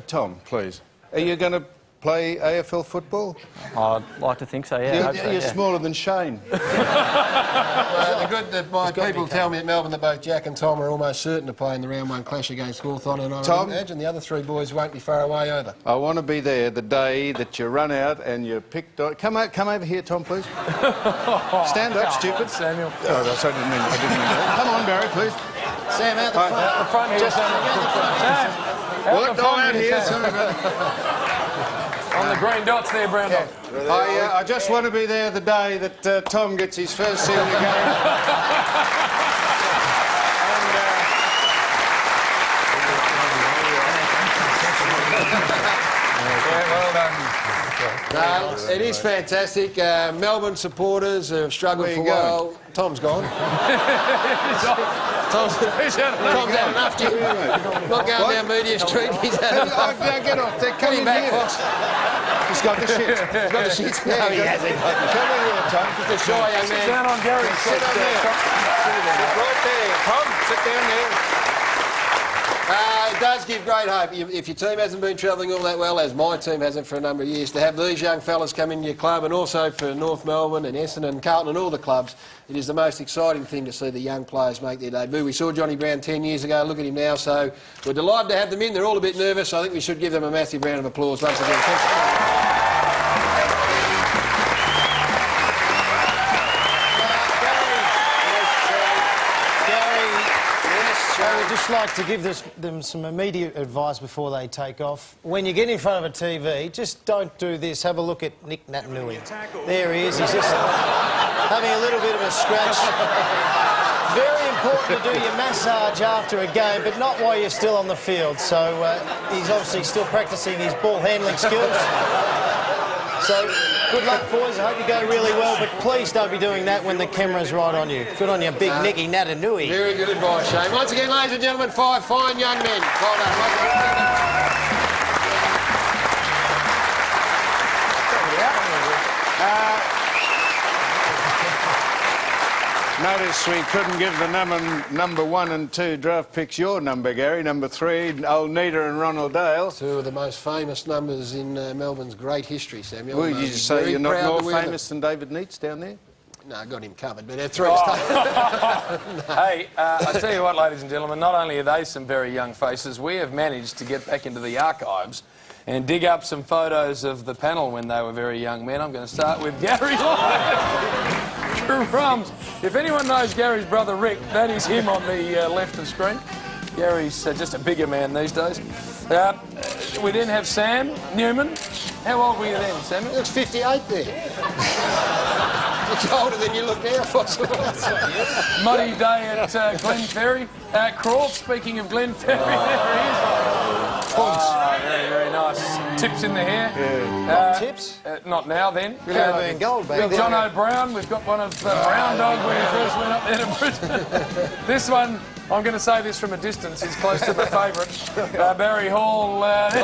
Tom, please. Are you going to play AFL football? I'd like to think so, yeah. You're smaller than Shane. Well, the good that my people tell me at Melbourne that both Jack and Tom are almost certain to play in the round 1 clash against Hawthorn, and I imagine the other 3 boys won't be far away either. I want to be there the day that you run out and you pick... Come over here, Tom, please. Stand up, stupid. Samuel. Oh, sorry, I didn't mean that. Come on, Barry, please. Sam, out the front. Out the front here, Sam. What? Out here. Sorry about that. On the green dots there, brown dot. I just want to be there the day that Tom gets his first senior game. Well done. No, it is fantastic. Melbourne supporters have struggled for a while. Tom's gone. Tom's had enough, Jim. Not going down Media Street. He's had enough. Get off. They're coming back, here. Fox. He's got the shit. He's got the shit. No, he hasn't. Come in here, Tom. Just a shy young man. Sit down on Gary's Sit down there. Sit right there. Tom, sit down there. It does give great hope. If your team hasn't been travelling all that well, as my team hasn't for a number of years, to have these young fellas come into your club, and also for North Melbourne and Essendon and Carlton and all the clubs, it is the most exciting thing to see the young players make their debut. We saw Johnny Brown 10 years ago. Look at him now. So we're delighted to have them in. They're all a bit nervous. I think we should give them a massive round of applause once again. Thanks. I would just like to give them some immediate advice before they take off. When you get in front of a TV, just don't do this. Have a look at Nick Natanui. There he is. He's just having a little bit of a scratch. Very important to do your massage after a game, but not while you're still on the field. So he's obviously still practising his ball handling skills. So good luck, boys. I hope you go really well, but please don't be doing that when the camera's right on you. Good on you, big Nicky Natanui. Very good advice, Shane. Once again, ladies and gentlemen, 5 fine young men. Well done. Notice we couldn't give the number 1 and 2 draft picks your number, Gary. Number 3, old Nita and Ronald Dale. 2 of the most famous numbers in Melbourne's great history, Samuel. Well, you just say you're not more famous than David Neitz down there? No, I got him covered, but 3 Hey, I tell you what, ladies and gentlemen, not only are they some very young faces, we have managed to get back into the archives and dig up some photos of the panel when they were very young men. I'm going to start with Gary Lyon. Crumbs. If anyone knows Gary's brother Rick, that is him on the left of screen. Gary's just a bigger man these days. We then have Sam Newman. How old were you then, Sam? He looks 58 there. Looks older than you look now, Fossil. Muddy day at Glen Ferry. Croft, speaking of Glen Ferry, there he is. Very, very nice. Tips in the hair. Yeah. Tips? Not now, then. Been gold, baby. John O'Brien. We've got one of Brown Dog when he first went up there to Brisbane. This one, I'm going to say this from a distance, is close to my favourite. Barry Hall. There he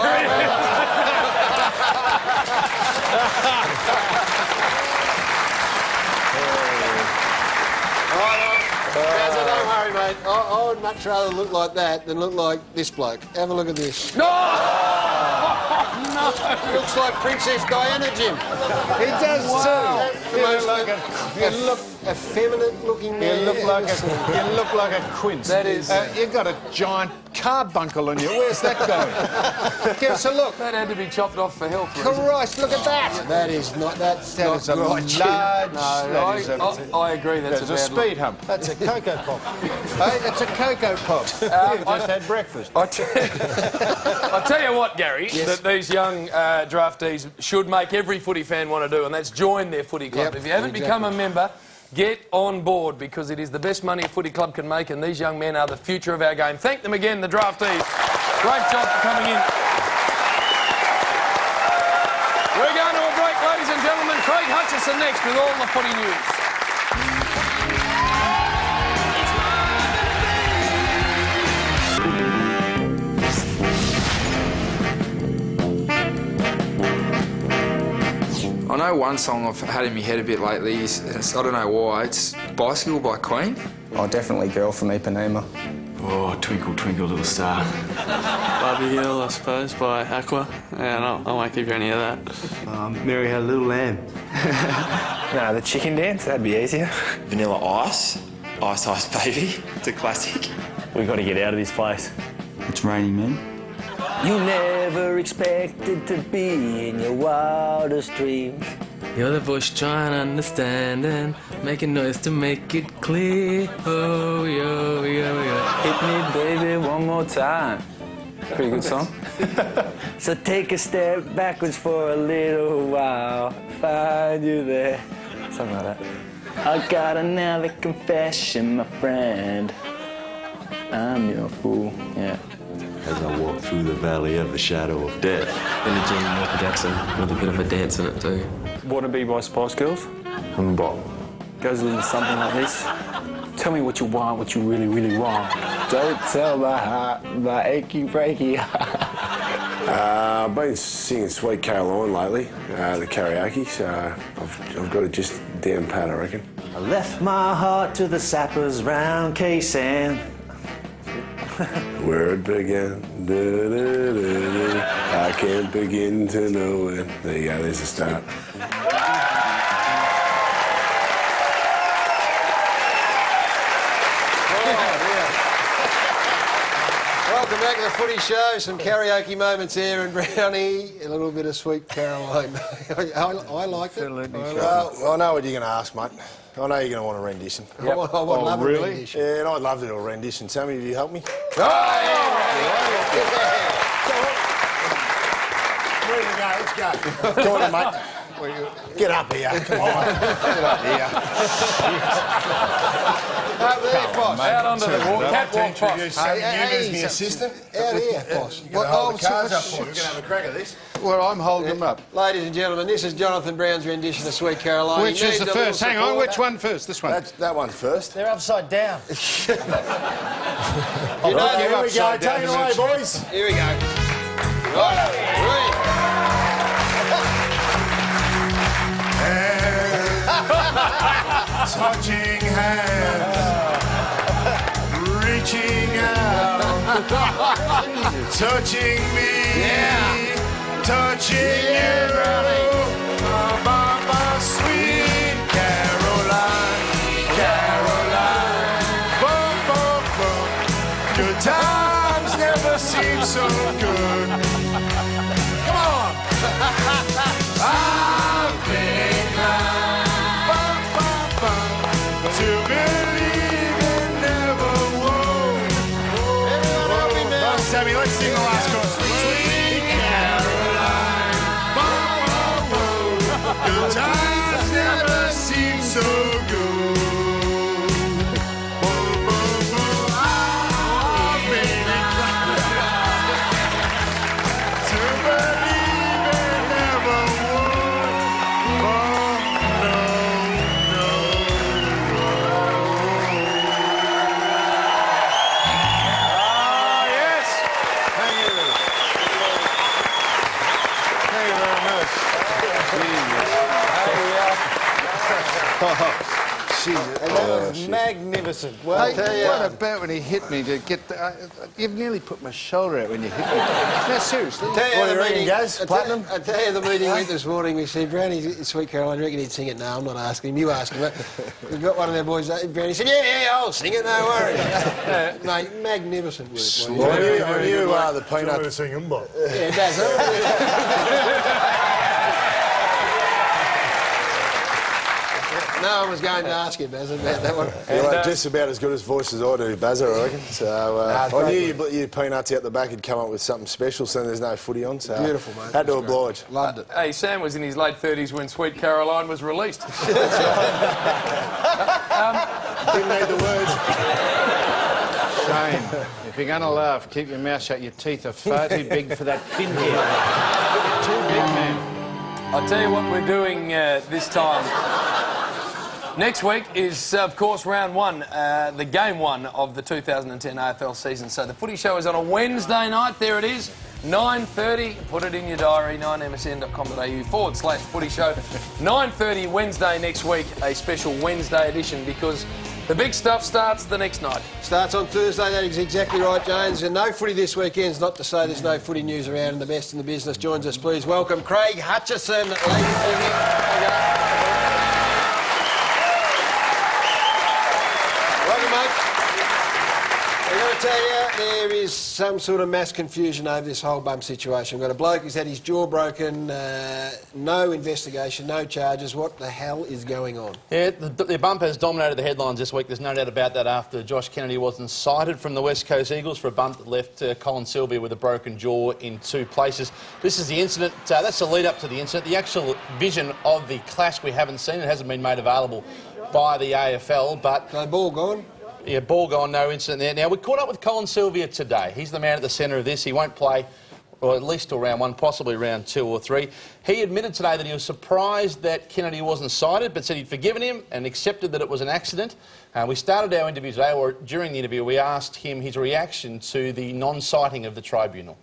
Gazza, don't worry, mate. I would much rather look like that than look like this bloke. Have a look at this. No! No! Looks like Princess Diana, Jim. He does too. You look effeminate-looking man. You look like a quince. That is. You've got a giant carbuncle on you. Where's that going? Give us a look. That had to be chopped off for health reasons. Christ, look at that. That is not. That's That not is a right, Jim. large. I agree. That's a speed hump. That's a Cocoa Pop. Hey, that's a Cocoa Pop. You've just had breakfast. I tell you what, Gary, that these young draftees should make every footy fan want to do, and that's join their footy club. If you haven't become a member, get on board, because it is the best money a footy club can make, and these young men are the future of our game. Thank them again, the draftees. Great job for coming in. Morrison next with all the footy news. I know one song I've had in my head a bit lately is, I don't know why, it's Bicycle by Queen. Oh, definitely Girl from Ipanema. Oh, Twinkle, Twinkle Little Star. Barbie Hill, I suppose, by Aqua. Yeah, I won't give you any of that. Mary Had a Little Lamb. No, the chicken dance, that'd be easier. Vanilla Ice. Ice Ice Baby. It's a classic. We've got to get out of this place. It's raining, man. You never expected to be in your wildest dreams. You're the voice trying to understand and making noise to make it clear. Oh, yo, yo, yo. Hit me, baby, one more time. Pretty good song. So take a step backwards for a little while. Find you there. Something like that. I got another confession, my friend. I'm your fool, yeah. As I walk through the valley of the shadow of death. In the gym, Michael Jackson, with a bit of a dance in it too. Wannabe by Spice Girls. I'm Bob. Goes a little something like this. Tell me what you want, what you really, really want. Don't tell my heart, my achy, breaky heart. I've been singing Sweet Caroline lately, the karaoke, so I've got it just down pat, I reckon. I left my heart to the sappers round K-San. Where it began, I can't begin to know it. There you go, there's the start. Welcome back to the Footy Show. Some karaoke moments here, and Brownie, a little bit of Sweet Caroline. I liked it. Well, I know what you're going to ask, mate. I know you're going to want a rendition. Yep. I would love a rendition. Yeah, and I'd love to do a rendition. Sammy, will you help me? Oh, Ready to go, let's go. Come on, mate. Get up here. Come on. Get up here. Out there, Foss. Out onto the catwalk, Foss. Hey, my assistant. Out here, Foss. You're going to hold the cards up for me. We're going to have a crack at this. Well, I'm holding them up. Ladies and gentlemen, this is Jonathan Brown's rendition of Sweet Caroline. Which is the first? Hang on, which one first? This one? That one first. They're upside down. You know, here we go. Take it away, boys. Here we go. Right, Touching hands, reaching out, touching me, touching you, my sweet Caroline, Caroline. Boom, boom, boom. Good times never seem so good. Come on. I've been inclined to believe it never would. Sammy, let's sing the last chorus. Sweet Caroline, good times never seem so good. I've been inclined to believe it never would. Oh, That was magnificent. Well, Hey, what about when he hit me to get the... you've nearly put my shoulder out when you hit me. No, seriously. I tell you the meeting went this morning. We said, Brownie, Sweet Caroline, you reckon he'd sing it? No, I'm not asking him. You ask him. We've got one of their boys, Brownie said, yeah, I'll sing it, no worries. Mate, magnificent work. Well, I knew the peanut... sing them, but... Yeah, that's No one was going to ask you, Baz, about that one. You're just about as good as voice as I do, Baz, I reckon. So I knew you peanuts out the back had come up with something special, so there's no footy on. So beautiful, mate. Had to oblige. Loved it. Hey, Sam was in his late 30s when Sweet Caroline was released. Didn't need the words. Shame. If you're going to laugh, keep your mouth shut. Your teeth are far too big for that pin here. Too big, man. I'll tell you what we're doing this time. Next week is, of course, round one, the game one of the 2010 AFL season. So the Footy Show is on a Wednesday night. There it is, 9:30. Put it in your diary, 9msn.com.au/Footy Show. 9:30 Wednesday next week, a special Wednesday edition because the big stuff starts the next night. Starts on Thursday, that is exactly right, James. And no footy this weekend, not to say there's no footy news around, and the best in the business joins us. Please welcome Craig Hutchison, ladies and gentlemen. Welcome, mate. I'm going to tell you, there is some sort of mass confusion over this whole bump situation. We've got a bloke who's had his jaw broken, no investigation, no charges. What the hell is going on? Yeah, the bump has dominated the headlines this week. There's no doubt about that after Josh Kennedy wasn't cited from the West Coast Eagles for a bump that left Colin Sylvia with a broken jaw in 2 places. This is the incident. That's the lead up to the incident. The actual vision of the clash we haven't seen. It hasn't been made available by the AFL, but... No ball gone? Yeah, ball gone, no incident there. Now, we caught up with Colin Sylvia today. He's the man at the centre of this. He won't play, or at least till round 1, possibly round 2 or 3. He admitted today that he was surprised that Kennedy wasn't cited, but said he'd forgiven him and accepted that it was an accident. We started our interview today, or during the interview, we asked him his reaction to the non-citing of the tribunal.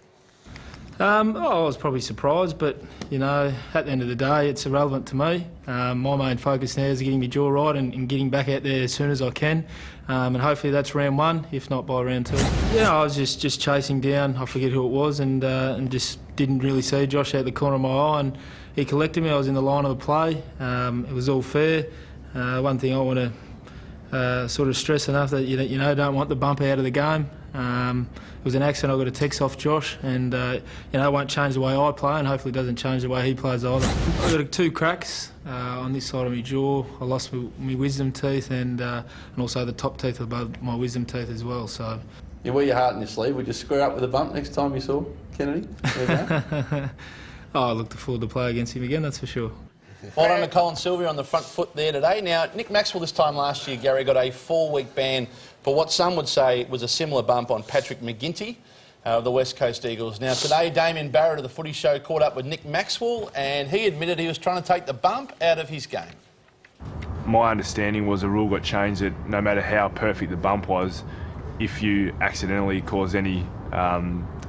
I was probably surprised, but, you know, at the end of the day, it's irrelevant to me. My main focus now is getting my jaw right and getting back out there as soon as I can. And hopefully that's round 1, if not by round 2. Yeah, I was just chasing down, I forget who it was, and just didn't really see Josh out the corner of my eye, and he collected me. I was in the line of the play. It was all fair. One thing I want to sort of stress enough that, you know, don't want the bump out of the game. It was an accident. I got a text off Josh, and you know, it won't change the way I play, and hopefully it doesn't change the way he plays either. I got 2 cracks on this side of my jaw. I lost my wisdom teeth and also the top teeth above my wisdom teeth as well. So. You wear your heart in your sleeve. Would you square up with a bump next time you saw Kennedy? I look forward to play against him again, that's for sure. Well done to Colin Sylvia on the front foot there today. Now, Nick Maxwell this time last year, Gary, got a 4-week ban for what some would say was a similar bump on Patrick McGinty of the West Coast Eagles. Now, today, Damien Barrett of the Footy Show caught up with Nick Maxwell, and he admitted he was trying to take the bump out of his game. My understanding was the rule got changed that no matter how perfect the bump was, if you accidentally cause any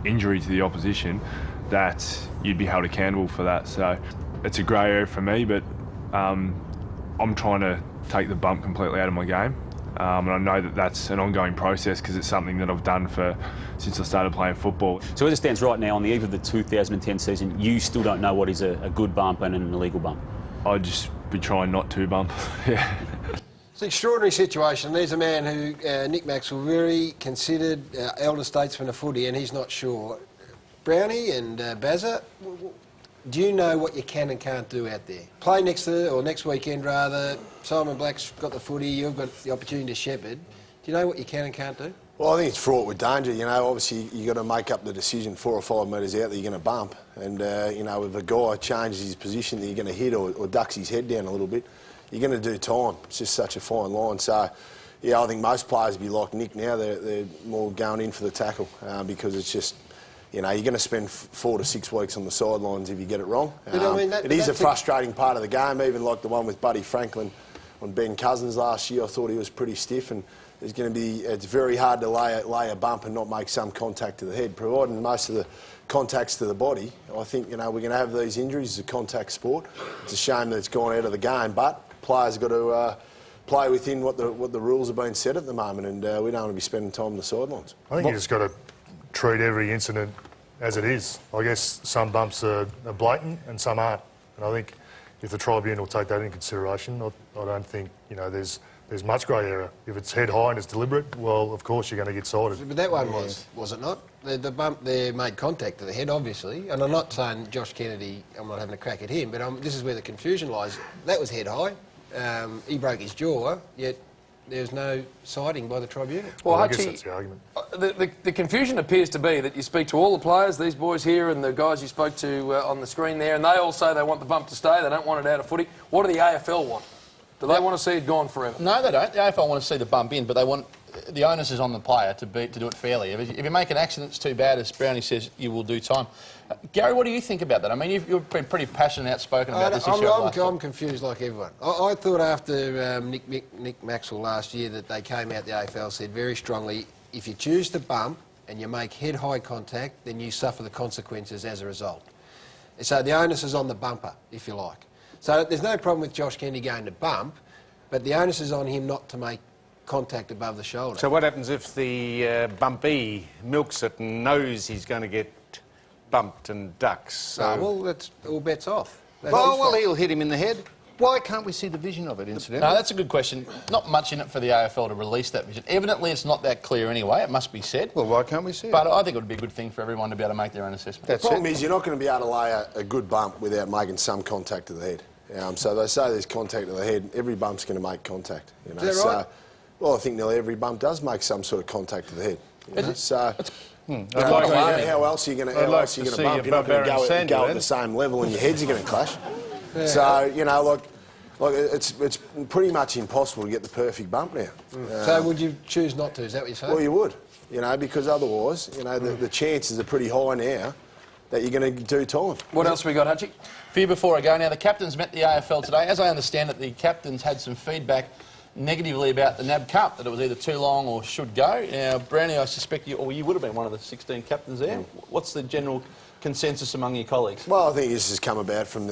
injury to the opposition, that you'd be held accountable for that. So it's a grey area for me, but I'm trying to take the bump completely out of my game. And I know that that's an ongoing process because it's something that I've done since I started playing football. So as it stands right now, on the eve of the 2010 season, you still don't know what is a good bump and an illegal bump? I'd just be trying not to bump, yeah. It's an extraordinary situation. There's a man who, Nick Maxwell, very considered elder statesman of footy, and he's not sure. Brownie and Bazza, do you know what you can and can't do out there? Play next weekend rather. Simon Black's got the footy, you've got the opportunity to shepherd. Do you know what you can and can't do? Well, I think it's fraught with danger. You know, obviously you've got to make up the decision 4 or 5 metres out that you're going to bump. And, you know, if a guy changes his position that you're going to hit or ducks his head down a little bit, you're going to do time. It's just such a fine line. So, yeah, I think most players would be like Nick now. They're more going in for the tackle because it's just... You know, you're going to spend 4 to 6 weeks on the sidelines if you get it wrong. I mean, it is a frustrating part of the game, even like the one with Buddy Franklin on Ben Cousins last year. I thought he was pretty stiff, and there's going to be... It's very hard to lay a bump and not make some contact to the head. Providing most of the contacts to the body, I think, you know, we're going to have these injuries. It's a contact sport. It's a shame that it's gone out of the game, but players have got to play within what the rules have been set at the moment, and we don't want to be spending time on the sidelines. I think you just got to treat every incident as it is. I guess some bumps are blatant and some aren't. And I think if the tribunal take that into consideration, I don't think, you know, there's much grey area. If it's head high and it's deliberate, well, of course you're going to get cited. But that one was it not? The bump there made contact to the head, obviously. And I'm not saying Josh Kennedy, I'm not having a crack at him, but this is where the confusion lies. That was head high. He broke his jaw, yet there's no citing by the tribunal. Well, I guess that's the argument. The confusion appears to be that you speak to all the players, these boys here and the guys you spoke to on the screen there, and they all say they want the bump to stay, they don't want it out of footy. What do the AFL want? Do they want to see it gone forever? No, they don't. The AFL want to see the bump in, but they want the onus is on the player to do it fairly. If you make an accident, it's too bad. As Brownie says, you will do time. Gary, what do you think about that? I mean, you've been pretty passionate and outspoken about this issue. I'm confused like everyone. I thought after Nick Maxwell last year that they came out, the AFL said very strongly, if you choose to bump and you make head-high contact, then you suffer the consequences as a result. So the onus is on the bumper, if you like. So there's no problem with Josh Kennedy going to bump, but the onus is on him not to make contact above the shoulder. So what happens if the bumpy milks it and knows he's going to get bumped and ducks? So... well, that's all bets off. Well, he'll hit him in the head. Why can't we see the vision of it, incidentally? No, that's a good question. Not much in it for the AFL to release that vision. Evidently, it's not that clear anyway, it must be said. Well, why can't we see it? But I think it would be a good thing for everyone to be able to make their own assessment. The problem is you're not going to be able to lay a good bump without making some contact to the head. So they say there's contact to the head. Every bump's going to make contact. You know? Is that right? Well, I think nearly every bump does make some sort of contact to the head. You know? So... how else are you going to bump? You're not going to go at the same level and your heads are going to clash. Yeah. So, you know, like it's pretty much impossible to get the perfect bump now. So would you choose not to? Is that what you're saying? Well, you would, you know, because otherwise, you know, the chances are pretty high now that you're going to do time. What else have we got, Hutchie? For you before I go, now the captains met the AFL today. As I understand it, the captains had some feedback negatively about the NAB Cup, that it was either too long or should go. Now, Brownie, I suspect you would have been one of the 16 captains there. What's the general consensus among your colleagues? Well, I think this has come about from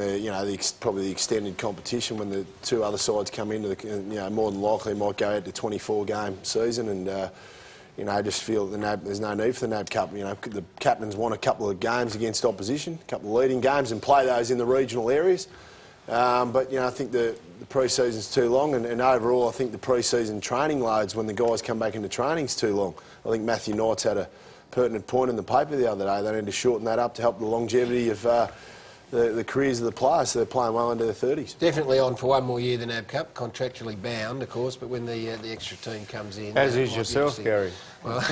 probably the extended competition when the two other sides come into the, more than likely might go out to 24-game season and, just feel that there's no need for the NAB Cup. You know, the captains want a couple of games against opposition, a couple of leading games and play those in the regional areas. But, I think the pre-season's too long and overall I think the pre-season training loads when the guys come back into training's too long. I think Matthew Knight's had a pertinent point in the paper the other day. They need to shorten that up to help the longevity of the careers of the players so they're playing well into their 30s. Definitely on for one more year the NAB Cup, contractually bound, of course, but when the extra team comes in... As is yourself, Gary. Well,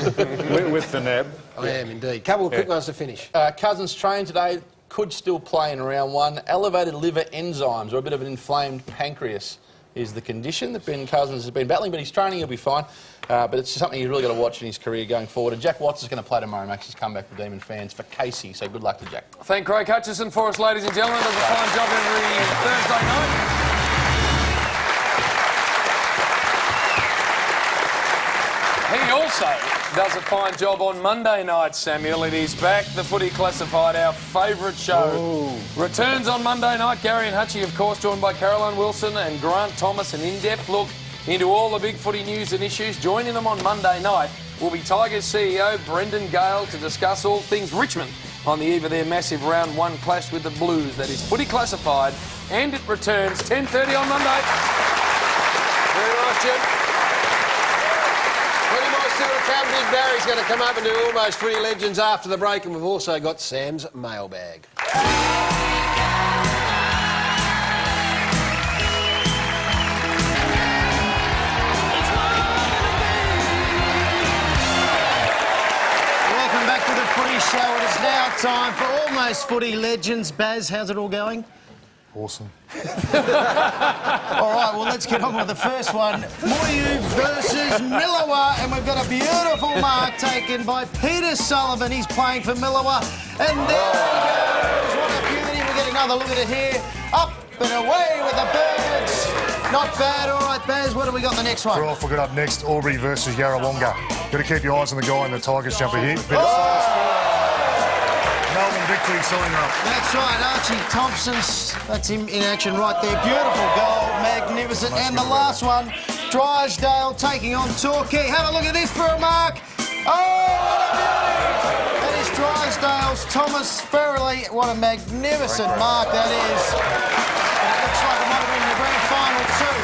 with the NAB. I am indeed. Couple of quick ones to finish. Cousins trained today, could still play in round one. Elevated liver enzymes or a bit of an inflamed pancreas is the condition that Ben Cousins has been battling, but he's training, he'll be fine. But it's something he's really got to watch in his career going forward. And Jack Watts is going to play tomorrow, makes his comeback for Demon fans for Casey, so good luck to Jack. Thank Craig Hutchison for us, ladies and gentlemen. Does a fine job every Thursday night. He also does a fine job on Monday night, Samuel. It is back, the Footy Classified, our favourite show. Ooh. Returns on Monday night. Gary and Hutchie, of course, joined by Caroline Wilson and Grant Thomas. An in-depth look into all the big footy news and issues. Joining them on Monday night will be Tigers CEO Brendan Gale to discuss all things Richmond on the eve of their massive round one clash with the Blues. That is Footy Classified, and it returns 10:30 on Monday. Very nice, Jim. Still to come. Big Barry's going to come up and do Almost Footy Legends after the break, and we've also got Sam's mailbag. Welcome back to the Footy Show. It is now time for Almost Footy Legends. Baz, how's it all going? Awesome. All right, well, let's get on with the first one. Moyu versus Millawa, and we've got a beautiful mark taken by Peter Sullivan. He's playing for Millawa, and there he goes. What a beauty. We'll get another look at it here. Up and away with the birds. Not bad. All right, Baz, what have we got in the next one? We're off. We've got up next Albury versus Yarrawonga. Got to keep your eyes on the guy in the Tigers jumper here. Melbourne victory signing up. That's right, Archie Thompson's. That's him in action right there. Beautiful goal, magnificent. And the last one, Drysdale taking on Torquay. Have a look at this for a mark. Oh, what a beauty! That is Drysdale's Thomas Ferrelly. What a magnificent mark that is. And it looks like it might have been the grand final too.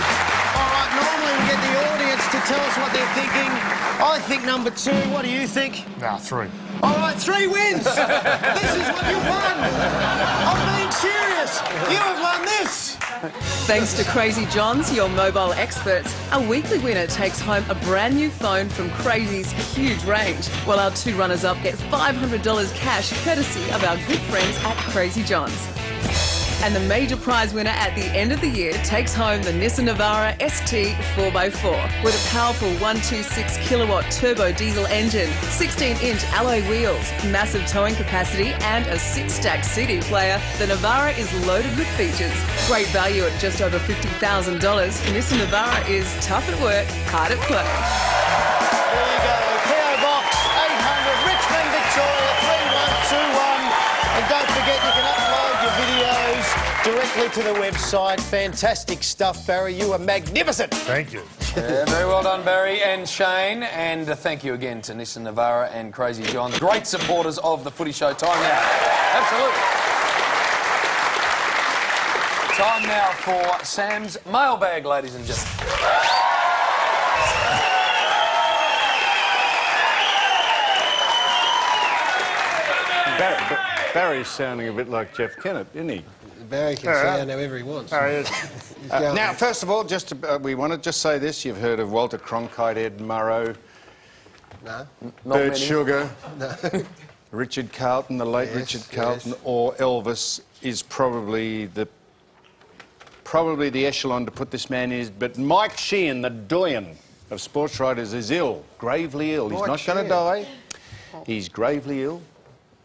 All right, normally we get the audience to tell us what they're thinking. I think number 2. What do you think? Nah, 3. All right, 3 wins. This is what you've won. I'm being serious. You have won this. Thanks to Crazy Johns, your mobile experts, a weekly winner takes home a brand new phone from Crazy's huge range, while our 2 runners-up get $500 cash courtesy of our good friends at Crazy Johns. And the major prize winner at the end of the year takes home the Nissan Navara ST 4x4 with a powerful 126 kilowatt turbo diesel engine, 16-inch alloy wheels, massive towing capacity and a 6-stack CD player. The Navara is loaded with features. Great value at just over $50,000. Nissan Navara is tough at work, hard at play. There you go. PO Box 800 Richmond, Victoria 3121. And don't forget you can upload your videos directly to the website. Fantastic stuff, Barry. You are magnificent. Thank you. Yeah, very well done, Barry and Shane. And thank you again to Nissan Navara and Crazy John, great supporters of the Footy Show. Time now. Absolutely. Time now for Sam's mailbag, ladies and gentlemen. Barry's sounding a bit like Jeff Kennett, isn't he? Barry can sound however he wants. Now, first of all, we want to just say this. You've heard of Walter Cronkite, Ed Murrow, No. Bert Sugar, No. Richard Carlton, the late Richard Carlton, or Elvis is probably the echelon to put this man in. But Mike Sheehan, the doyen of sports writers, is ill, gravely ill. He's not going to die. He's gravely ill.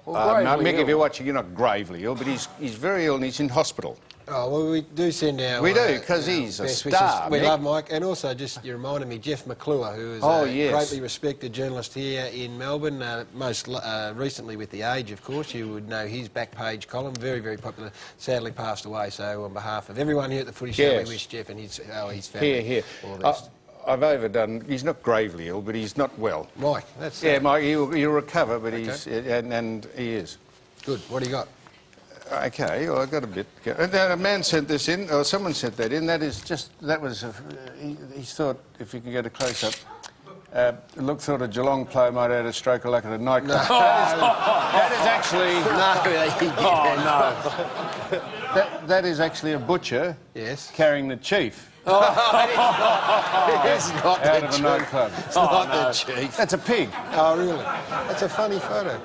Now, Mick, if you're watching, you're not gravely ill, but he's very ill and he's in hospital. Oh, well, we do send our... We do, because he's a star. We love Mike. And also, just you reminded me, Jeff McClure, who is a greatly respected journalist here in Melbourne, most recently with The Age, of course. You would know his back page column, very, very popular, sadly passed away. So on behalf of everyone here at the Footy Show, we wish Jeff and his family all the best. I've overdone. He's not gravely ill, but he's not well. Mike, that's... Yeah, Mike, he'll recover, but he's... And he is. Good. What do you got? Okay, well, I've got a bit. A man sent this in, or someone sent that in. That is just... That was... he thought, if you could get a close-up, thought a Geelong player might have had a stroke of luck at a nightclub. No. That is actually... No. That is actually a butcher carrying the chief. It's not out of a nightclub. It's not the chief. That's a pig. Oh, really? That's a funny photo.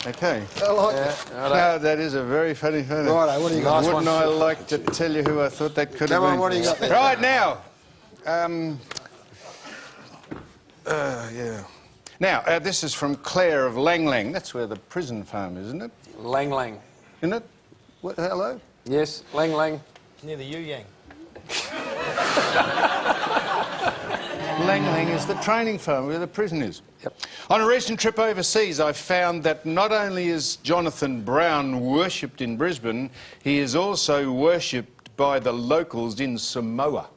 Okay. I like it. No, that is a very funny photo. Righto, what do you got? Wouldn't I like to tell you who I thought that could have been? Come on, what do you got there? Right, now. Now, this is from Claire of Lang Lang. That's where the prison farm is, isn't it? Lang Lang. Isn't it? What, hello? Yes, Lang Lang. Near the Yu-Yang. Lang Lang is the training farm where the prison is. Yep. On a recent trip overseas, I found that not only is Jonathan Brown worshipped in Brisbane, he is also worshipped by the locals in Samoa.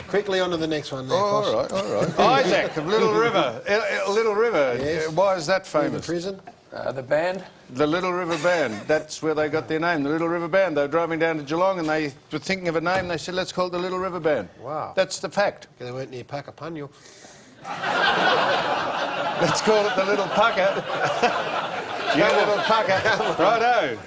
Quickly on to the next one there, all right. Isaac of Little River. Little River. Yes. Why is that famous? The prison? The band? The Little River Band. That's where they got their name, the Little River Band. They were driving down to Geelong and they were thinking of a name. They said, let's call it the Little River Band. Wow. That's the fact. They weren't near Puckapunyal. Let's call it the Little Pucker. You little pucker. Righto.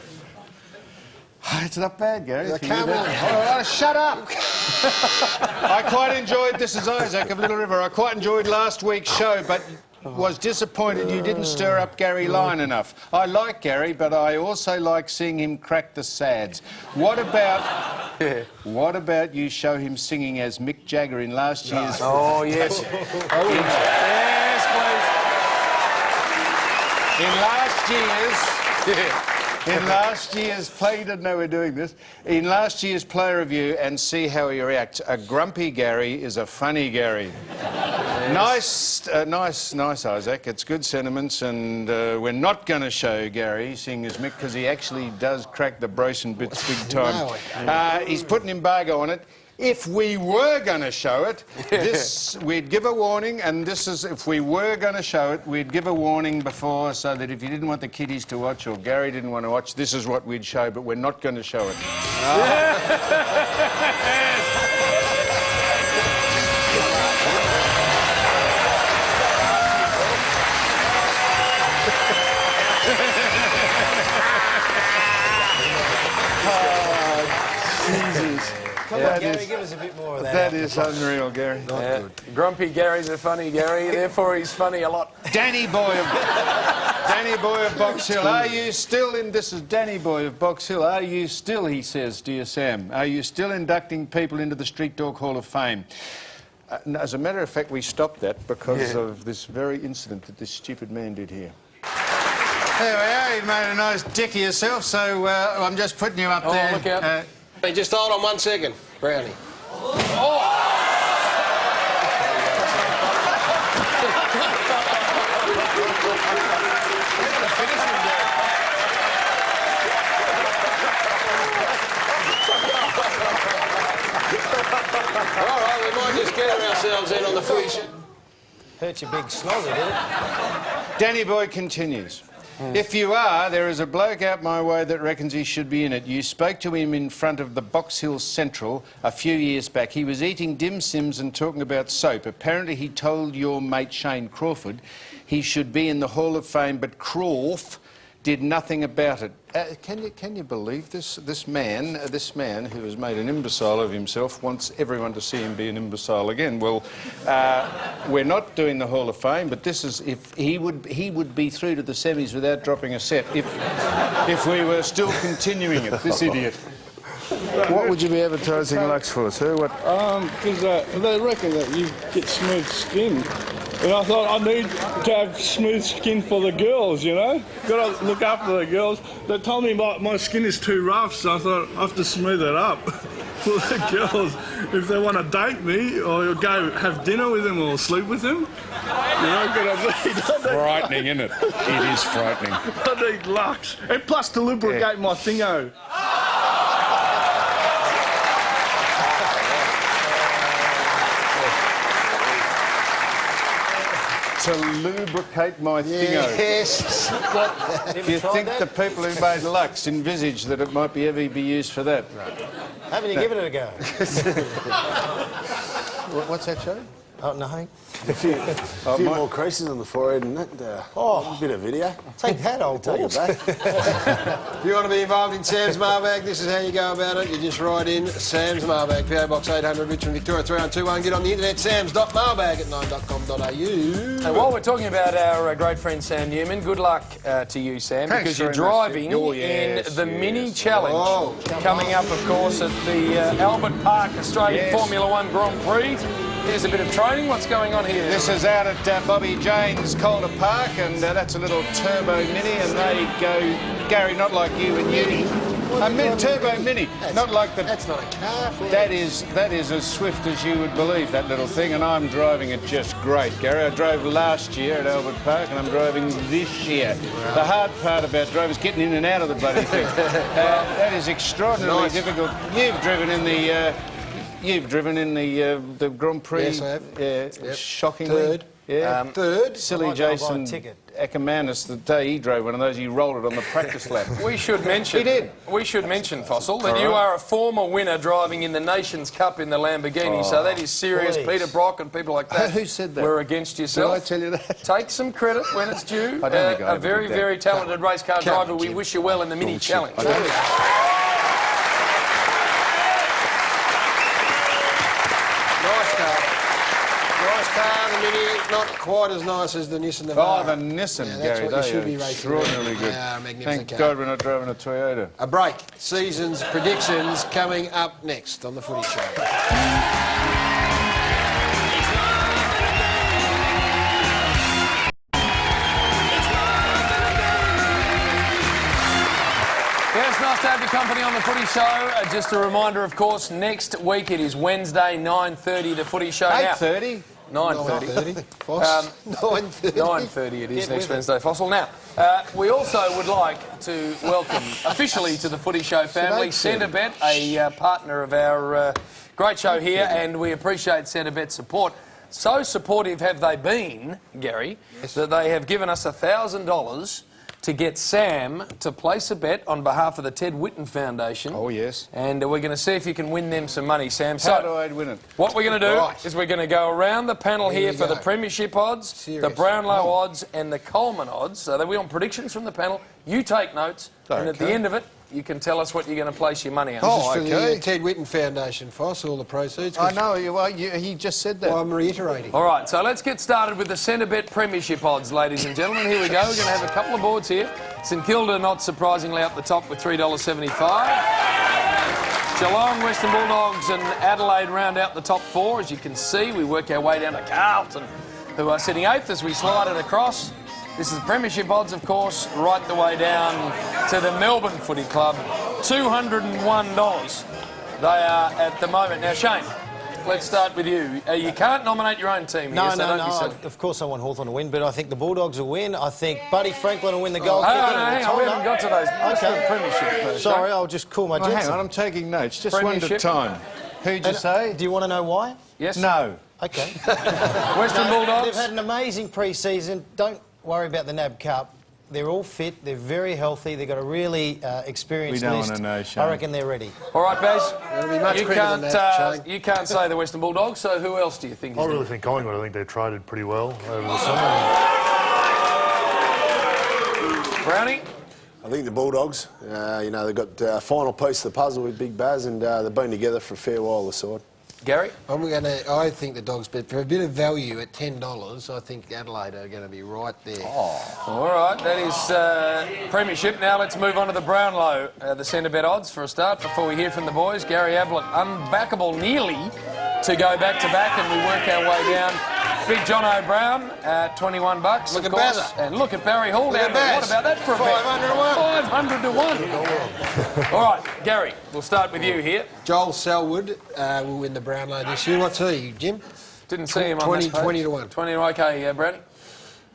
It's not bad, Gary. Come on. Oh, shut up. I quite enjoyed, this is Isaac of Little River, I quite enjoyed last week's show, but was disappointed you didn't stir up Gary Lyon enough. I like Gary, but I also like seeing him crack the sads. What about you show him singing as Mick Jagger in last year's... Oh, yes. Yes, please. In last year's play, you didn't know we're doing this. In last year's play review, and see how he reacts. A grumpy Gary is a funny Gary. Yes. Nice, Isaac. It's good sentiments, and we're not going to show Gary singing as Mick because he actually does crack the Brosen bits big time. He's put an embargo on it. If we were going to show it, we'd give a warning, and this is, if we were going to show it, we'd give a warning before so that if you didn't want the kiddies to watch or Gary didn't want to watch, this is what we'd show, but we're not going to show it. Come on, Gary, give us a bit more of that. That is unreal, Gary. Not good. Grumpy Gary's a funny Gary, therefore he's funny a lot. Danny Boy of Box Hill, are you still in... This is Danny Boy of Box Hill. Are you still, he says, dear Sam, are you still inducting people into the Street Dog Hall of Fame? As a matter of fact, we stopped that because of this very incident that this stupid man did here. There we are. You've made a nice dick of yourself, so I'm just putting you up there. Look out. Hey, just hold on 1 second, Brownie. All right, we might just get ourselves in on the footy show. Hurt your big snozzer, did it? Danny Boy continues. If you are, there is a bloke out my way that reckons he should be in it. You spoke to him in front of the Box Hill Central a few years back. He was eating dim sims and talking about soap. Apparently he told your mate Shane Crawford he should be in the Hall of Fame, but Crawf did nothing about it. Can you believe this? This man who has made an imbecile of himself wants everyone to see him be an imbecile again. Well, we're not doing the Hall of Fame, but this is if he would be through to the semis without dropping a set if we were still continuing it. This idiot. What would you be advertising Lux for, sir? What? Because they reckon that you get smooth skin. And I thought I need to have smooth skin for the girls, you know? Got to look after the girls. They told me my skin is too rough, so I thought I have to smooth it up for the girls. If they want to date me or go have dinner with them or sleep with them, you know, frightening, isn't it? It is frightening. I need Lux. And plus to lubricate my thingo. To lubricate my thingo. Yes. Do you think the people who made Lux envisaged that it might ever be used for that? Haven't you given it a go? What's that show? Oh, nothing. A few more creases on the forehead and that. A bit of video. Take that, old Take it back. If you want to be involved in Sam's Mailbag, this is how you go about it. You just write in Sam's Mailbag, PO Box 800, Richmond, Victoria 3121. Get on the internet, sams.mailbag at 9.com.au. And while we're talking about our great friend Sam Newman, good luck to you, Sam, Thanks because you're very much. driving Yes, in the yes. Mini Challenge coming up, of course, at the Albert Park Australian Formula One Grand Prix. Here's a bit of training. What's going on here? This is out at Bobby Jane's Calder Park, and that's a little turbo mini, and they go, Gary, not like you and Uni. Turbo mini, not like the... That's not a car. That is as swift as you would believe, that little thing, and I'm driving it just great, Gary. I drove last year at Albert Park, and I'm driving this year. The hard part about driving is getting in and out of the bloody thing. That is extraordinarily difficult. You've driven in the... You've driven in the Grand Prix. Yes, I have. Yeah, shockingly. Third. Yeah. Third. Silly Jason Ackermanis, the day he drove one of those, he rolled it on the practice lap. We should mention... He did. We should mention, Fossil, that you are a former winner driving in the Nations Cup in the Lamborghini, so that is serious. Please. Peter Brock and people like that. Who said that? We're against yourself. Did I tell you that? Take some credit when it's due. I don't think I a ever very, did that. very talented race car driver. We wish you well in the Mini Challenge. The Mini, not quite as nice as the Nissan Navara. Oh, the Nissan, that's Gary. what you They should are be racing. extraordinarily good. Magnificent Thank car. God we're not driving a Toyota. A break. Season's predictions coming up next on the Footy Show. Yeah, it's nice to have your company on the Footy Show. Just a reminder, of course, next week it is Wednesday, 9:30, the Footy Show. 8:30? 9:30. 9:30. 9:30 it is next Wednesday, Fossil. Now, we also would like to welcome officially to the Footy Show family Centrebet, a partner of our great show here, and we appreciate Centrebet's support. So supportive have they been, Gary, that they have given us $1,000 to get Sam to place a bet on behalf of the Ted Whitten Foundation. Oh, yes. And we're going to see if you can win them some money, Sam. How do I win it? What we're going to do is we're going to go around the panel here for the Premiership odds, the Brownlow odds and the Coleman odds. So that we want predictions from the panel. You take notes, and at the end of it, you can tell us what you're going to place your money on. This is for the Ted Whitten Foundation, Foss, all the proceeds. I know, he just said that. Well, I'm reiterating. All right, so let's get started with the Centre Bet Premiership odds, ladies and gentlemen. Here we go. We're going to have a couple of boards here. St Kilda, not surprisingly, up the top with $3.75. Geelong, Western Bulldogs and Adelaide round out the top 4. As you can see, we work our way down to Carlton, who are sitting 8th as we slide it across. This is Premiership odds, of course, right the way down to the Melbourne Footy Club. $201 they are at the moment. Now, Shane, let's start with you. You can't nominate your own team here, No. Of course I want Hawthorn to win, but I think the Bulldogs will win. I think Buddy Franklin will win the goal. Hang on, we haven't got to those. Okay. Premiership. Sorry, I'll just call my Jetson. Hang on, I'm taking notes. Just one at a time. Who'd you say? Do you want to know why? Yes. No. Okay. Western Bulldogs. They've had an amazing pre-season. Don't worry about the NAB Cup. They're all fit. They're very healthy. They've got a really experienced We don't list. want to know, Shane. I reckon they're ready. All right, Baz. It'll be much quicker than that, Shane. You can't say the Western Bulldogs, so who else do you think? I really think Collingwood. I think they've traded pretty well over the summer. Brownie? I think the Bulldogs. They've got a final piece of the puzzle with Big Baz, and they've been together for a fair while, the side. Gary? I think the Dogs, but for a bit of value at $10, I think Adelaide are going to be right there. Oh. All right, that is Premiership. Now let's move on to the Brownlow, the centre bet odds for a start. Before we hear from the boys, Gary Ablett, unbackable nearly to go back-to-back, and we work our way down. Big John O'Brien at $21. Look of at course. Bazza. And look at Barry Hall down there. What about that for a bet? 500 to 1. All right, Gary, we'll start with you here. Joel Selwood will win the Brownlow this year. What's he, Jim? Didn't see him on this page. 20 to 1. 20, okay, Brownie?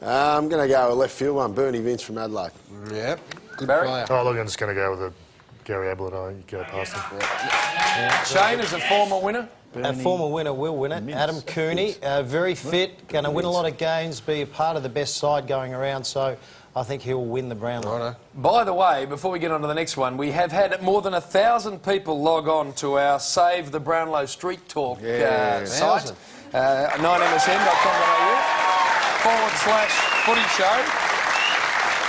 I'm going to go with left field one, Bernie Vince from Adelaide. Yep, good Barry? player. Oh, look, I'm just going to go with the Gary Ablett. You go past him. Shane is a former winner. A former winner will win it. Adam Cooney, very fit, going to win a lot of games, be a part of the best side going around, so I think he'll win the Brownlow. By the way, before we get on to the next one, we have had more than 1,000 people log on to our Save the Brownlow Street Talk site, 9msn.com.au/footy show.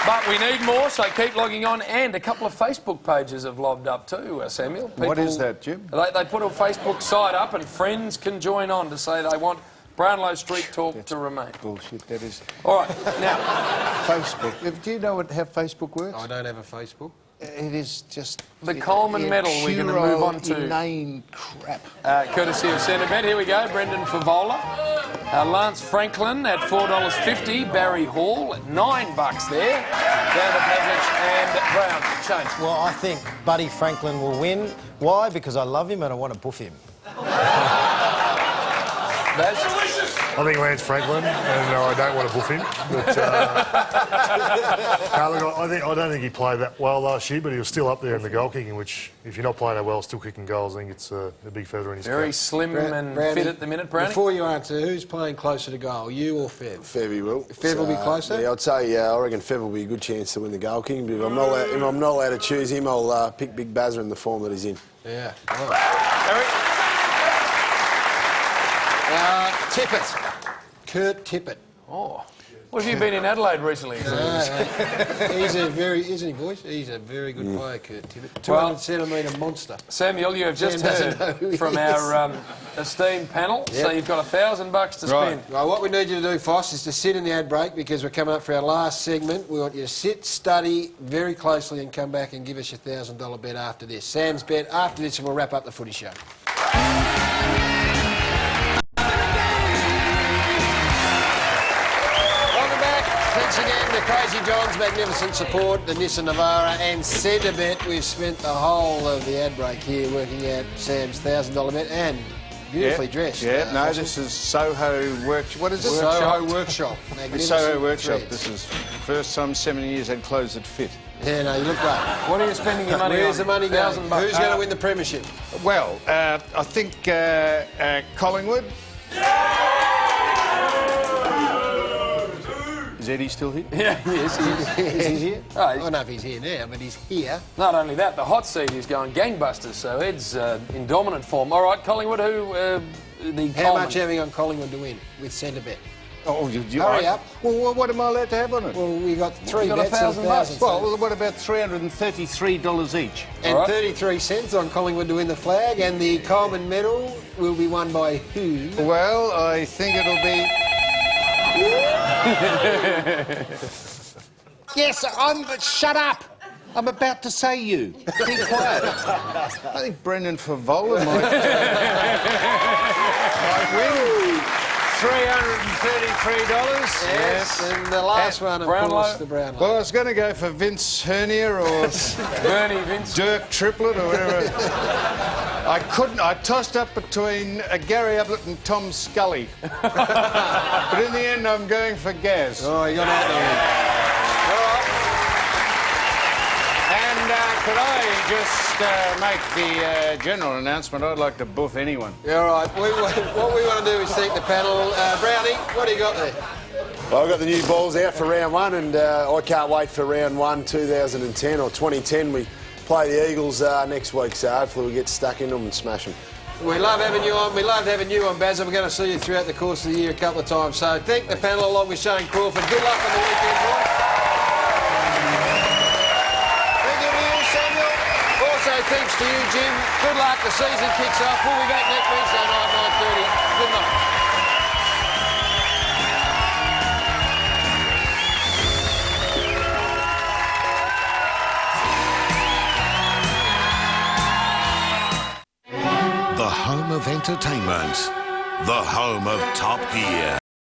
But we need more, so keep logging on. And a couple of Facebook pages have lobbed up too, Samuel. What is that, Jim? They put a Facebook site up and friends can join on to say they want Brownlow Street Talk to remain. Bullshit, that is. All right, now... Facebook. Do you know how Facebook works? I don't have a Facebook. It is just... The Coleman Medal we're going to move on to. Inane crap. Courtesy of Centre Bet. Here we go, Brendan Favola. Lance Franklin at $4.50. Barry Hall at $9 there. Down to Pavlich and Brown. Shane. Well, I think Buddy Franklin will win. Why? Because I love him and I want to boof him. I think Lance Franklin, and I don't want to boof him. But, look, I don't think he played that well last year, but he was still up there in the goal kicking, which, if you're not playing that well, still kicking goals, I think it's a big feather in his cap. Very slim and fit at the minute, Brownie. Before you answer, who's playing closer to goal, you or Fev? Fev will. Fev will be closer? Yeah, I'd say I reckon Fev will be a good chance to win the goal kicking, but if I'm not allowed to choose him, I'll pick Big Bazza in the form that he's in. Yeah. Eric? Tippett. Kurt Tippett. Oh. What have you been in Adelaide recently? He's a very, isn't he, boys? He's a very good player, Kurt Tippett. 200-centimetre monster. Samuel, you have just heard from our esteemed panel, so you've got $1,000 to spend. Right, what we need you to do, Foss, is to sit in the ad break because we're coming up for our last segment. We want you to sit, study very closely and come back and give us your $1,000 bet after this. Sam's bet after this, and we'll wrap up the footy show. Thanks again to Crazy John's magnificent support, the Nissan Navara and Centre Bet. We've spent the whole of the ad break here working out Sam's $1,000 bet and beautifully dressed. Yeah, no, this is Soho Workshop. What is it? Soho Workshop. Soho Workshop. This is first time 7 years had clothes that fit. Yeah, no, you look great. What are you spending your money on? Where's the money going? $1,000. Who's going to win the premiership? Well, I think Collingwood. Is Eddie still here? Yeah, he is. Is he here? I don't know if he's here now, but he's here. Not only that, the hot seat is going gangbusters, so Ed's in dominant form. All right, Collingwood, How much having on Collingwood to win with Centre Bet? Oh, Hurry up. Well, what am I allowed to have on it? Well, we got three got bets of $1,000. $1,000. Well, what about $333 each? And 33 cents on Collingwood to win the flag, and the Coleman medal will be won by who? Well, I think it'll be... Yes, shut up! I'm about to say you. Be quiet. I think Brendan Favola might win. $333. Yes, and the last one, of course, the Brownlow. Well, I was going to go for Vince Hernia or Dirk Triplett or whatever. I couldn't. I tossed up between Gary Ablett and Tom Scully. But in the end, I'm going for Gaz. Oh, you got out there. Could I just make the general announcement? I'd like to boof anyone. Yeah, all right. What we want to do is thank the panel. Brownie, what do you got there? Well, I've got the new balls out for round one, and I can't wait for round one 2010 or 2010. We play the Eagles next week, so hopefully we get stuck in them and smash them. We love having you on. We love having you on, Baz, and we're going to see you throughout the course of the year a couple of times. So thank the panel along with Shane Crawford. Good luck on the weekend, boys. Thanks to you, Jim. Good luck. The season kicks off. We'll be back next Wednesday night, 9:30. Good night. The home of entertainment. The home of Top Gear.